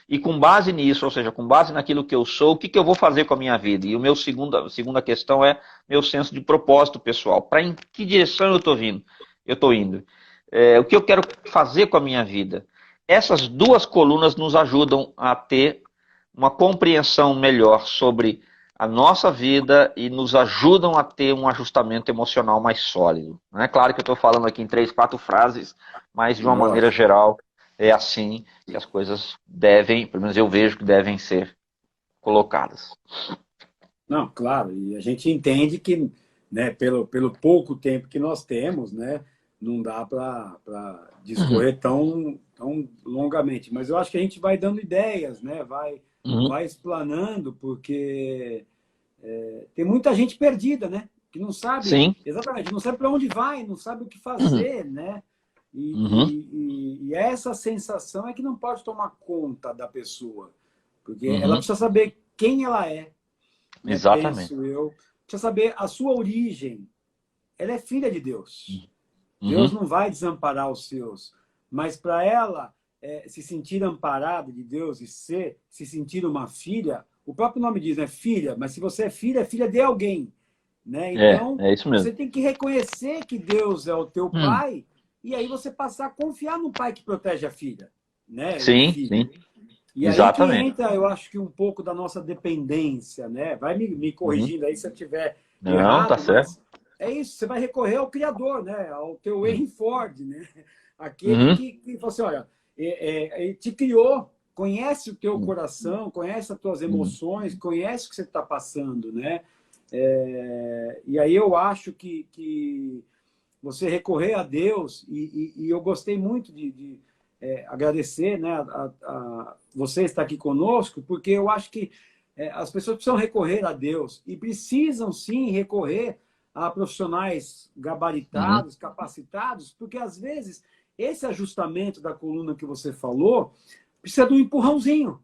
Speaker 2: E com base nisso, ou seja, com base naquilo que eu sou, o que, que eu vou fazer com a minha vida? E a segunda questão é meu senso de propósito pessoal. Para em que direção eu estou indo? O que eu quero fazer com a minha vida? Essas duas colunas nos ajudam a ter uma compreensão melhor sobre a nossa vida e nos ajudam a ter um ajustamento emocional mais sólido. Não é claro que eu estou falando aqui em 3, 4 frases, mas de uma maneira
Speaker 1: Lógico.
Speaker 2: geral é assim que as coisas devem, pelo menos eu vejo que devem ser colocadas.
Speaker 1: Não, claro, e a gente entende que, né, pelo pouco tempo que nós temos, né, não dá para
Speaker 2: Uhum,
Speaker 1: discorrer tão longamente. Mas eu acho que a gente vai dando ideias, né,
Speaker 2: uhum,
Speaker 1: vai explanando, porque tem muita gente perdida, né, que não sabe,
Speaker 2: sim,
Speaker 1: exatamente, não sabe para onde vai, não sabe o que
Speaker 2: uhum,
Speaker 1: fazer, né?
Speaker 2: uhum,
Speaker 1: E essa sensação é que não pode tomar conta da pessoa, porque ela
Speaker 2: uhum,
Speaker 1: precisa saber quem ela é, né?
Speaker 2: exatamente.
Speaker 1: Penso eu. Precisa saber a sua origem. Ela é filha de Deus. Deus
Speaker 2: Uhum,
Speaker 1: não vai desamparar os seus. Mas para ela se sentir amparada de Deus e se sentir uma filha, o próprio nome diz, né? Filha. Mas se você é filha de alguém. Né? Então,
Speaker 2: é isso mesmo.
Speaker 1: você tem que reconhecer que Deus é o teu
Speaker 2: Hum,
Speaker 1: pai e aí você passar a confiar no pai que protege a filha, né? O
Speaker 2: sim,
Speaker 1: filho.
Speaker 2: sim,
Speaker 1: E aí que
Speaker 2: exatamente.
Speaker 1: entra, eu acho que um pouco da nossa dependência, né? Vai me
Speaker 2: Uhum.
Speaker 1: corrigindo aí se eu estiver
Speaker 2: Não, tá
Speaker 1: errado,
Speaker 2: certo.
Speaker 1: mas é isso, você vai recorrer ao Criador, né? Ao teu
Speaker 2: Uhum.
Speaker 1: Henry Ford, né? Aquele
Speaker 2: Uhum.
Speaker 1: que falou assim, olha, ele te criou, conhece o teu
Speaker 2: Uhum.
Speaker 1: coração, conhece as tuas
Speaker 2: Uhum.
Speaker 1: emoções, conhece o que você está passando, né? E aí eu acho que você recorrer a Deus, e eu gostei muito de agradecer, né, a você estar aqui conosco, porque eu acho que as pessoas precisam recorrer a Deus e precisam sim recorrer a profissionais
Speaker 2: Uhum.
Speaker 1: gabaritados, capacitados, porque às vezes esse ajustamento da coluna que você falou precisa de um empurrãozinho,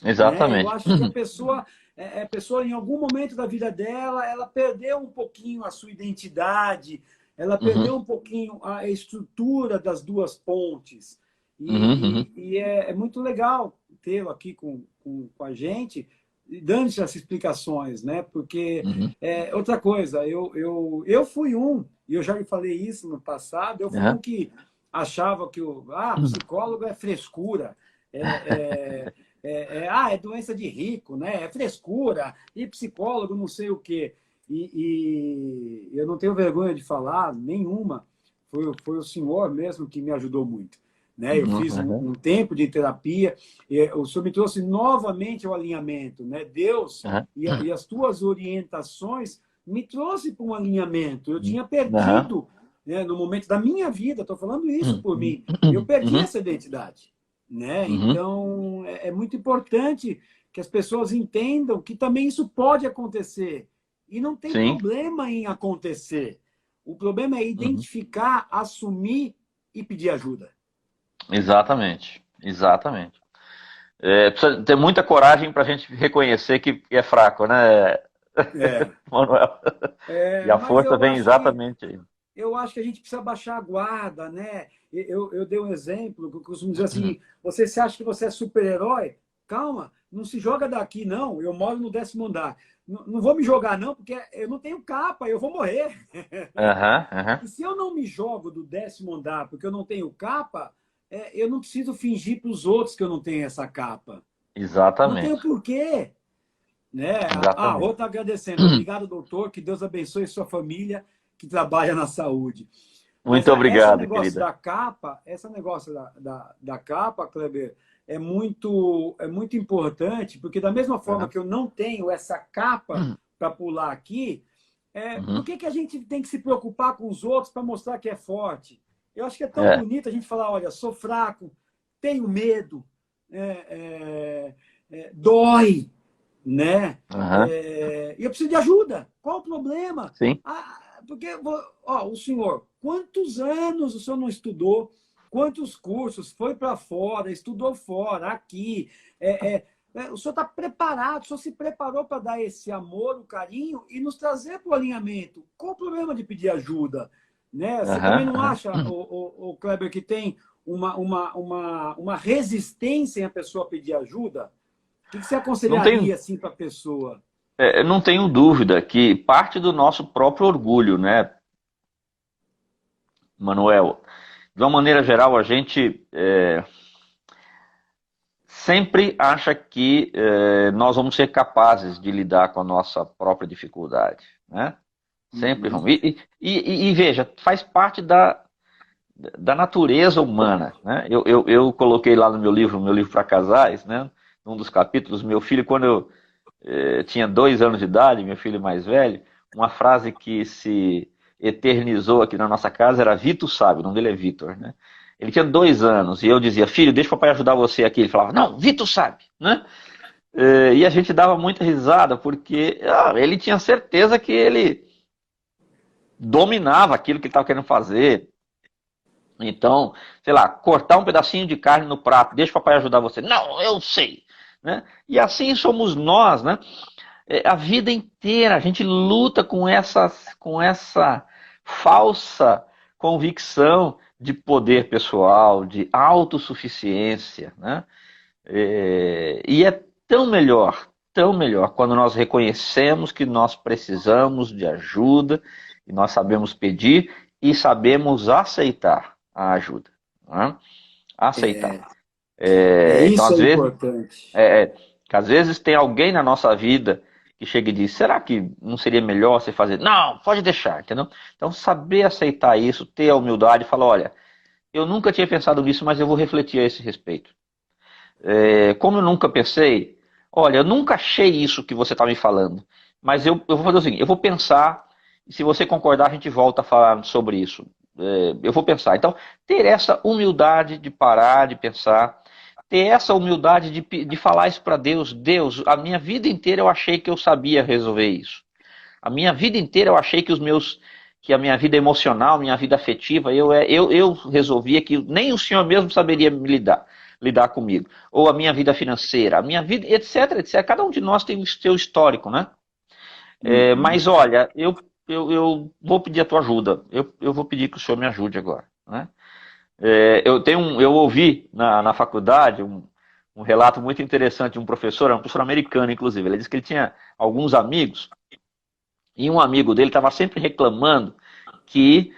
Speaker 1: né? Eu
Speaker 2: Exatamente.
Speaker 1: acho que
Speaker 2: Uhum.
Speaker 1: a pessoa, em algum momento da vida dela, ela perdeu um pouquinho a sua identidade, ela
Speaker 2: Uhum.
Speaker 1: perdeu um pouquinho a estrutura das duas pontes.
Speaker 2: Uhum,
Speaker 1: E é muito legal tê-lo aqui com a gente, dando essas explicações, né? Porque,
Speaker 2: uhum,
Speaker 1: outra coisa, eu fui e eu já lhe falei isso no passado, eu fui um
Speaker 2: uhum,
Speaker 1: que achava que
Speaker 2: uhum.
Speaker 1: psicólogo é frescura, é doença de rico, né? É frescura, e psicólogo não sei o quê. E eu não tenho vergonha de falar nenhuma, foi o senhor mesmo que me ajudou muito. Né? Eu
Speaker 2: Uhum,
Speaker 1: fiz
Speaker 2: uhum,
Speaker 1: um tempo de terapia, e o senhor me trouxe novamente ao alinhamento. Né? Deus e as tuas orientações me trouxe para um alinhamento. Eu tinha
Speaker 2: uhum,
Speaker 1: perdido, né, no momento da minha vida, estou falando isso por
Speaker 2: uhum,
Speaker 1: mim, eu perdi
Speaker 2: uhum,
Speaker 1: essa identidade. Né?
Speaker 2: uhum.
Speaker 1: Então, é muito importante que as pessoas entendam que também isso pode acontecer. E não tem
Speaker 2: Sim.
Speaker 1: problema em acontecer. O problema é
Speaker 2: Uhum.
Speaker 1: identificar, assumir e pedir ajuda.
Speaker 2: Exatamente. Exatamente. Precisa ter muita coragem para a gente reconhecer que é fraco, né,
Speaker 1: É.
Speaker 2: Manuel? E a
Speaker 1: Mas
Speaker 2: força vem exatamente aí.
Speaker 1: eu acho que a gente precisa baixar a guarda, né? Eu dei um exemplo, que eu costumo dizer assim: você se acha que você é super-herói? Calma, não se joga daqui, não. Eu moro no 10º andar. Não, não vou me jogar, não, porque eu não tenho capa, eu vou morrer.
Speaker 2: Aham, aham.
Speaker 1: E se eu não me jogo do 10º andar porque eu não tenho capa, eu não preciso fingir para os outros que eu não tenho essa capa. Não tenho
Speaker 2: Exatamente.
Speaker 1: porquê. Né? Rô
Speaker 2: Exatamente.
Speaker 1: está agradecendo. Obrigado, doutor. Que Deus abençoe sua família que trabalha na saúde. Mas
Speaker 2: Muito
Speaker 1: esse
Speaker 2: obrigado,
Speaker 1: negócio
Speaker 2: querida.
Speaker 1: da capa, da capa, Kleber, é muito importante, porque da mesma forma
Speaker 2: Aham.
Speaker 1: que eu não tenho essa capa para pular aqui, por
Speaker 2: Uhum.
Speaker 1: que a gente tem que se preocupar com os outros para mostrar que é forte? Eu acho que é tão
Speaker 2: É.
Speaker 1: bonito a gente falar, olha, sou fraco, tenho medo, dói, né?
Speaker 2: Aham.
Speaker 1: E eu preciso de ajuda. Qual o problema?
Speaker 2: Sim.
Speaker 1: Porque, o senhor, quantos anos o senhor não estudou? Quantos cursos? Foi para fora, estudou fora, aqui. O senhor está preparado, o senhor se preparou para dar esse amor, o carinho e nos trazer para o alinhamento. Qual o problema de pedir ajuda? Né? Você também
Speaker 2: Aham,
Speaker 1: não
Speaker 2: aham.
Speaker 1: acha, o Kleber, que tem uma resistência em a pessoa pedir ajuda? O que você
Speaker 2: Não tenho,
Speaker 1: aconselharia assim para a pessoa?
Speaker 2: não tenho dúvida que parte do nosso próprio orgulho, né, Manuel? De uma maneira geral, a gente sempre acha que nós vamos ser capazes de lidar com a nossa própria dificuldade, né? Sempre
Speaker 1: Uhum.
Speaker 2: vamos. E veja, faz parte da natureza humana, né? Eu coloquei lá no meu livro para casais, né? Num dos capítulos, meu filho, quando eu tinha 2 anos de idade, meu filho mais velho, uma frase que se eternizou aqui na nossa casa era Vitor sabe, o nome dele é Vitor, né? Ele tinha 2 anos e eu dizia, filho, deixa o papai ajudar você aqui. Ele falava, não, Vitor sabe, né? E a gente dava muita risada porque ele tinha certeza que ele dominava aquilo que ele estava querendo fazer. Então, sei lá, cortar um pedacinho de carne no prato, deixa o papai ajudar você. Não, eu sei. Né? E assim somos nós, né? A vida inteira a gente luta com essa falsa convicção de poder pessoal, de autossuficiência, né? E é tão melhor quando nós reconhecemos que nós precisamos de ajuda e nós sabemos pedir e sabemos aceitar a ajuda, né? Aceitar. Então,
Speaker 1: Isso é importante.
Speaker 2: às vezes tem alguém na nossa vida que chega e diz: será que não seria melhor você fazer? Não, pode deixar, entendeu? Então, saber aceitar isso, ter a humildade e falar: olha, eu nunca tinha pensado nisso, mas eu vou refletir a esse respeito. Como eu nunca pensei, olha, eu nunca achei isso que você está me falando, mas eu vou fazer o seguinte: eu vou pensar, e se você concordar, a gente volta a falar sobre isso. Eu vou pensar. Então, ter essa humildade de parar, de pensar, ter essa humildade de falar isso para Deus. Deus, a minha vida inteira eu achei que eu sabia resolver isso. A minha vida inteira eu achei que a minha vida emocional, minha vida afetiva, eu resolvia que nem o Senhor mesmo saberia me lidar comigo. Ou a minha vida financeira, a minha vida, etc, etc. Cada um de nós tem o seu histórico, né?
Speaker 1: Uhum.
Speaker 2: Mas olha, eu vou pedir a tua ajuda. Eu vou pedir que o Senhor me ajude agora, né? Eu ouvi na faculdade um relato muito interessante de um professor americano, inclusive. Ele disse que ele tinha alguns amigos, e um amigo dele estava sempre reclamando que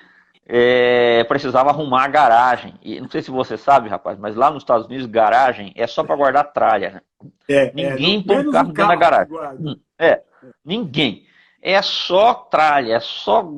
Speaker 2: precisava arrumar a garagem. E não sei se você sabe, rapaz, mas lá nos Estados Unidos, garagem é só para guardar tralha, né? Ninguém põe um
Speaker 1: Menos o
Speaker 2: carro dentro da
Speaker 1: carro que
Speaker 2: garagem.
Speaker 1: guarda.
Speaker 2: É, ninguém. É só tralha, é só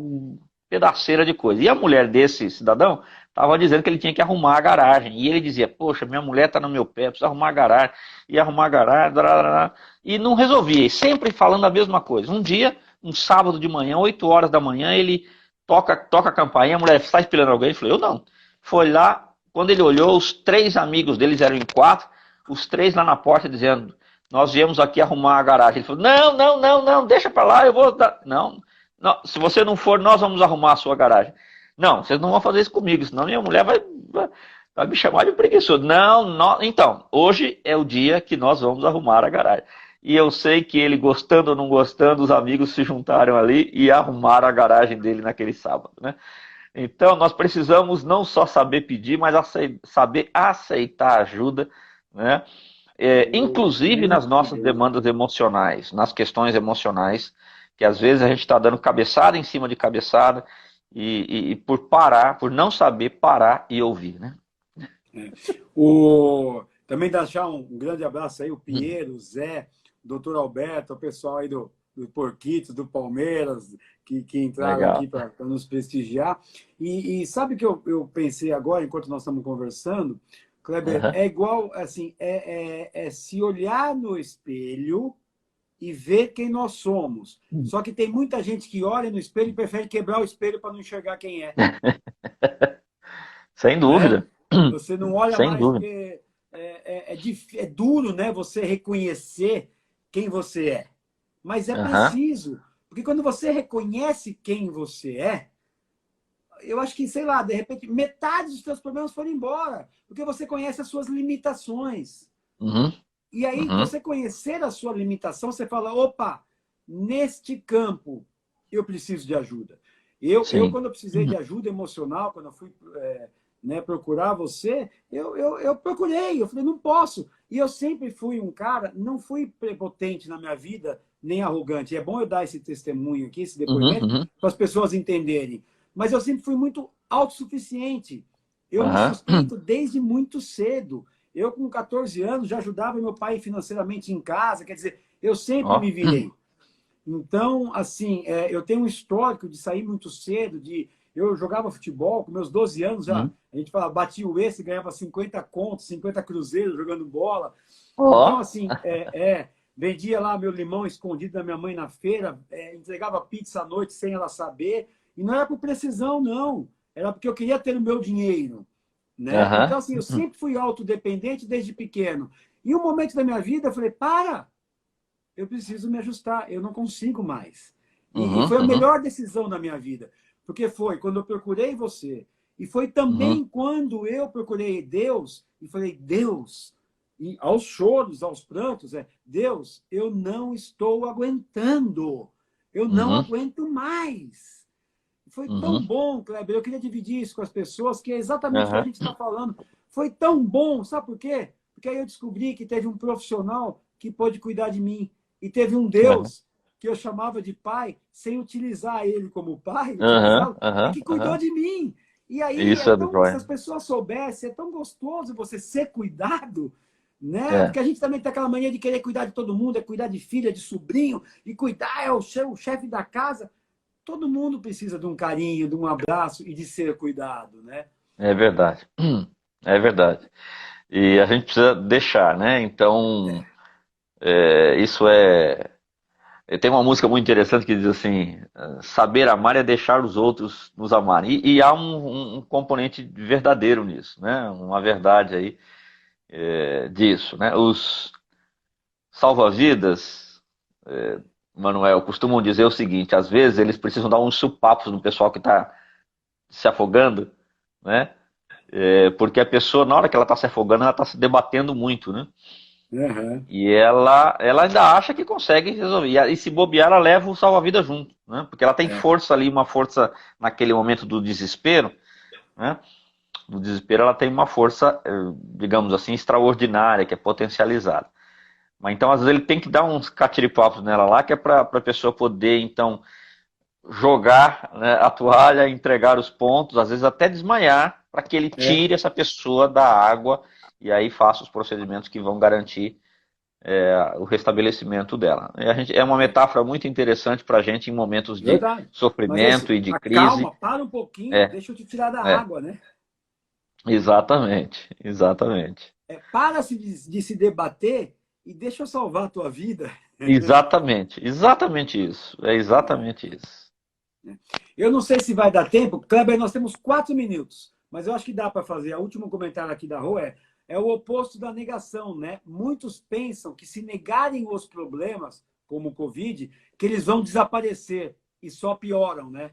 Speaker 2: pedaceira de coisa. E a mulher desse cidadão estava dizendo que ele tinha que arrumar a garagem. E ele dizia, poxa, minha mulher está no meu pé, preciso arrumar a garagem. E arrumar a garagem, e não resolvia. E sempre falando a mesma coisa. Um dia, um sábado de manhã, 8 horas da manhã, ele toca a campainha, a mulher está esperando alguém. Ele falou, eu não. Foi lá, quando ele olhou, os 3 amigos deles eram em 4, os 3 lá na porta dizendo, nós viemos aqui arrumar a garagem. Ele falou, não, deixa pra lá, eu vou dar. Não, se você não for, nós vamos arrumar a sua garagem. Não, vocês não vão fazer isso comigo, senão minha mulher vai me chamar de preguiçoso. Não, então, hoje é o dia que nós vamos arrumar a garagem. E eu sei que ele, gostando ou não gostando, os amigos se juntaram ali e arrumaram a garagem dele naquele sábado, né? Então, nós precisamos não só saber pedir, mas saber aceitar ajuda, né? Inclusive nas nossas demandas emocionais, nas questões emocionais, que às vezes a gente está dando cabeçada em cima de cabeçada e por não saber parar e ouvir, né?
Speaker 1: Também deixar um grande abraço aí, o Pinheiro, o Zé, o doutor Alberto, o pessoal aí do Porquitos, do Palmeiras, que entraram
Speaker 2: Legal.
Speaker 1: aqui para nos prestigiar. E sabe o que eu pensei agora, enquanto nós estamos conversando, Kleber? É igual, assim, se olhar no espelho e ver quem nós somos. Só que tem muita gente que olha no espelho e prefere quebrar o espelho para não enxergar quem é.
Speaker 2: Sem dúvida.
Speaker 1: Você não olha
Speaker 2: Sem
Speaker 1: mais
Speaker 2: dúvida.
Speaker 1: porque é duro, né? Você reconhecer quem você é. Mas é preciso. Porque quando você reconhece quem você é, eu acho que, sei lá, de repente, metade dos seus problemas foram embora. Porque você conhece as suas limitações. E aí, você conhecer a sua limitação, você fala, opa, neste campo, eu preciso de ajuda. Quando eu precisei de ajuda emocional, quando eu fui procurar você, eu procurei, eu falei, não posso. E eu sempre fui um cara, não fui prepotente na minha vida, nem arrogante. É bom eu dar esse testemunho aqui, esse depoimento, para as pessoas entenderem. Mas eu sempre fui muito autossuficiente. Eu me sustento desde muito cedo. Eu, com 14 anos, já ajudava meu pai financeiramente em casa. Quer dizer, eu sempre me virei. Então, assim, eu tenho um histórico de sair muito cedo, eu jogava futebol, com meus 12 anos, já, a gente falava, batia o esse, ganhava 50 contos, 50 cruzeiros jogando bola. Então, assim, vendia lá meu limão escondido da minha mãe na feira, entregava pizza à noite sem ela saber. E não era por precisão, não. Era porque eu queria ter o meu dinheiro. Né? Então, assim, eu sempre fui autodependente desde pequeno. E um momento da minha vida, eu falei, eu preciso me ajustar, eu não consigo mais. E foi a melhor decisão da minha vida. Porque foi quando eu procurei você. E foi também quando eu procurei Deus e falei, Deus, e aos choros, aos prantos, Deus, eu não estou aguentando. Eu não aguento mais. Foi tão bom, Kleber, eu queria dividir isso com as pessoas, que é exatamente o que a gente está falando. Foi tão bom, sabe por quê? Porque aí eu descobri que teve um profissional que pôde cuidar de mim. E teve um Deus que eu chamava de pai, sem utilizar ele como pai, e que cuidou de mim. E aí, se as pessoas soubessem, é tão gostoso você ser cuidado, né? Porque a gente também tem aquela mania de querer cuidar de todo mundo, cuidar de filha, de sobrinho, e cuidar, o chefe da casa. Todo mundo precisa de um carinho, de um abraço e de ser cuidado, né?
Speaker 2: É verdade. É verdade. E a gente precisa deixar, né? Então, isso tem uma música muito interessante que diz assim, saber amar é deixar os outros nos amarem. E há um componente verdadeiro nisso, né? Uma verdade aí disso, né? Os salva-vidas, Manuel, costumam dizer o seguinte, às vezes eles precisam dar uns supapos no pessoal que está se afogando, né? Porque a pessoa, na hora que ela está se afogando, ela está se debatendo muito, né? E ela ainda acha que consegue resolver. E se bobear, ela leva o salva-vida junto, né? Porque ela tem força ali, uma força naquele momento do desespero, né? no desespero, ela tem uma força, digamos assim, extraordinária, que é potencializada. Mas então, às vezes, ele tem que dar uns catiripapos nela lá, que é para a pessoa poder, então, jogar, né, a toalha, entregar os pontos, às vezes até desmaiar, para que ele
Speaker 1: É,
Speaker 2: tire essa pessoa da água e aí faça os procedimentos que vão garantir o restabelecimento dela. É uma metáfora muito interessante para a gente em momentos de
Speaker 1: verdade. Mas é
Speaker 2: sofrimento
Speaker 1: isso,
Speaker 2: e de crise.
Speaker 1: acalma, para um pouquinho,
Speaker 2: É,
Speaker 1: deixa eu te tirar da
Speaker 2: é,
Speaker 1: água, né?
Speaker 2: exatamente, exatamente.
Speaker 1: De se debater e deixa eu salvar a tua vida.
Speaker 2: Exatamente, exatamente isso. É exatamente isso.
Speaker 1: Eu não sei se vai dar tempo. Kleber, nós temos 4 minutos, mas eu acho que dá para fazer. O último comentário aqui da rua é o oposto da negação, né? Muitos pensam que se negarem os problemas, como o Covid, que eles vão desaparecer e só pioram, né?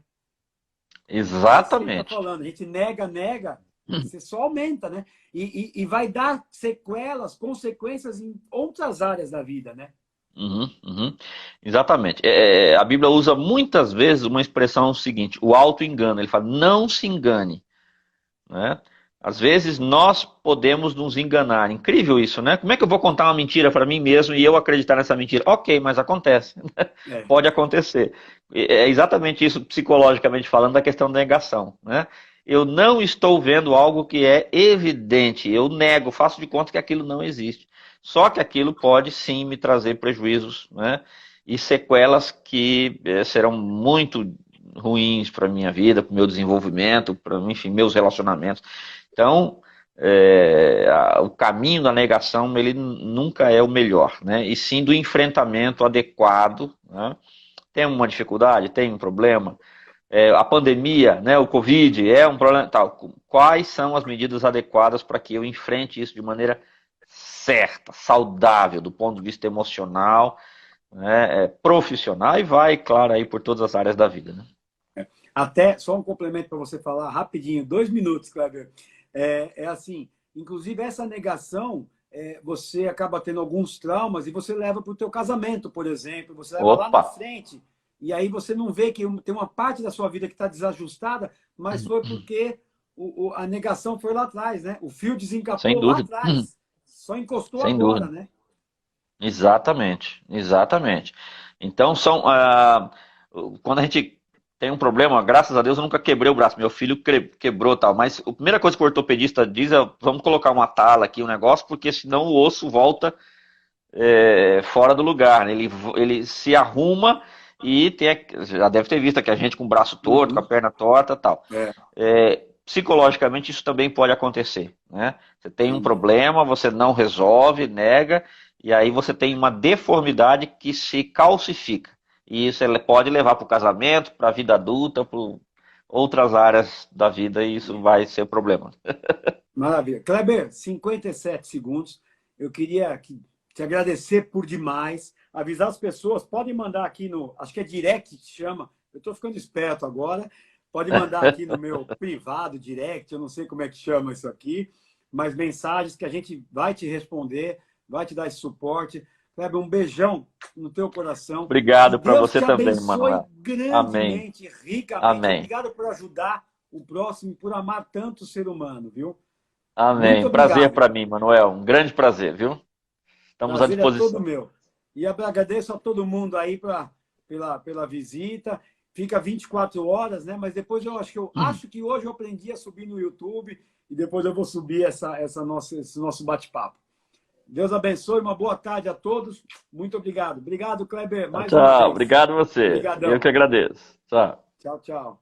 Speaker 1: É isso que ele está
Speaker 2: Exatamente.
Speaker 1: falando. A gente nega, nega, você só aumenta, né? E vai dar sequelas, consequências em outras áreas da vida, né?
Speaker 2: Uhum, uhum. Exatamente. A Bíblia usa muitas vezes uma expressão seguinte, o auto-engano. Ele fala, não se engane, né? Às vezes nós podemos nos enganar. Incrível isso, né? Como é que eu vou contar uma mentira para mim mesmo e eu acreditar nessa mentira? Ok, mas acontece.
Speaker 1: É,
Speaker 2: Pode acontecer. É exatamente isso, psicologicamente falando, da questão da negação, né? Eu não estou vendo algo que é evidente. Eu nego, faço de conta que aquilo não existe. Só que aquilo pode sim me trazer prejuízos, né? E sequelas que serão muito ruins para a minha vida, para o meu desenvolvimento, para, enfim, meus relacionamentos. Então, o caminho da negação, ele nunca é o melhor, né? E sim do enfrentamento adequado, né? Tem uma dificuldade, tem um problema, a pandemia, né, o Covid é um problema, tal. Quais são as medidas adequadas para que eu enfrente isso de maneira certa, saudável, do ponto de vista emocional, né, profissional e vai, claro, aí por todas as áreas da vida, né?
Speaker 1: até, só um complemento para você falar rapidinho, 2 minutos, Kleber. É assim, inclusive essa negação, você acaba tendo alguns traumas e você leva para o teu casamento, por exemplo, você leva lá na
Speaker 2: Opa!
Speaker 1: frente e aí você não vê que tem uma parte da sua vida que está desajustada, mas foi porque a negação foi lá atrás, né? O fio
Speaker 2: Sem
Speaker 1: desencapou lá
Speaker 2: dúvida,
Speaker 1: atrás, só encostou
Speaker 2: sem
Speaker 1: agora,
Speaker 2: dúvida.
Speaker 1: né?
Speaker 2: Exatamente, exatamente. Então quando a gente tem um problema, graças a Deus eu nunca quebrei o braço, meu filho quebrou tal, mas a primeira coisa que o ortopedista diz é, vamos colocar uma tala aqui, um negócio, porque senão o osso volta fora do lugar, né? Ele se arruma e já deve ter visto que a gente com o braço torto, com a
Speaker 1: Uhum.
Speaker 2: perna torta tal.
Speaker 1: É,
Speaker 2: Psicologicamente isso também pode acontecer, né? Você tem um
Speaker 1: sem dúvida.
Speaker 2: problema, você não resolve, nega, e aí você tem uma deformidade que se calcifica. E isso ele pode levar para o casamento, para a vida adulta, para outras áreas da vida, e isso vai ser problema.
Speaker 1: Maravilha. Kleber, 57 segundos. Eu queria te agradecer por demais. Avisar as pessoas, podem mandar aqui no. Acho que é direct que chama. Eu estou ficando esperto agora. Pode mandar aqui no meu privado, direct, eu não sei como é que chama isso aqui, mas mensagens que a gente vai te responder, vai te dar esse suporte. Kleber, um beijão no teu coração. Que
Speaker 2: Obrigado para
Speaker 1: Deus
Speaker 2: você
Speaker 1: te
Speaker 2: também,
Speaker 1: abençoe
Speaker 2: Manuel. Amém.
Speaker 1: grandemente, ricamente.
Speaker 2: Amém.
Speaker 1: Obrigado por ajudar o próximo, por amar tanto o ser humano, viu? Muito
Speaker 2: Amém. Prazer
Speaker 1: obrigado.
Speaker 2: para mim, Manuel. Um grande prazer, viu? Estamos à
Speaker 1: Prazer é todo
Speaker 2: disposição.
Speaker 1: meu. E agradeço a todo mundo aí pela visita. Fica 24 horas, né? Mas depois eu acho que hoje eu aprendi a subir no YouTube e depois eu vou subir esse nosso bate-papo. Deus abençoe, uma boa tarde a todos. Muito obrigado. Obrigado, Kleber,
Speaker 2: Tchau,
Speaker 1: mais uma
Speaker 2: tchau.
Speaker 1: vez.
Speaker 2: Obrigado você. Eu que
Speaker 1: Obrigadão.
Speaker 2: agradeço. Tchau.
Speaker 1: Tchau, tchau.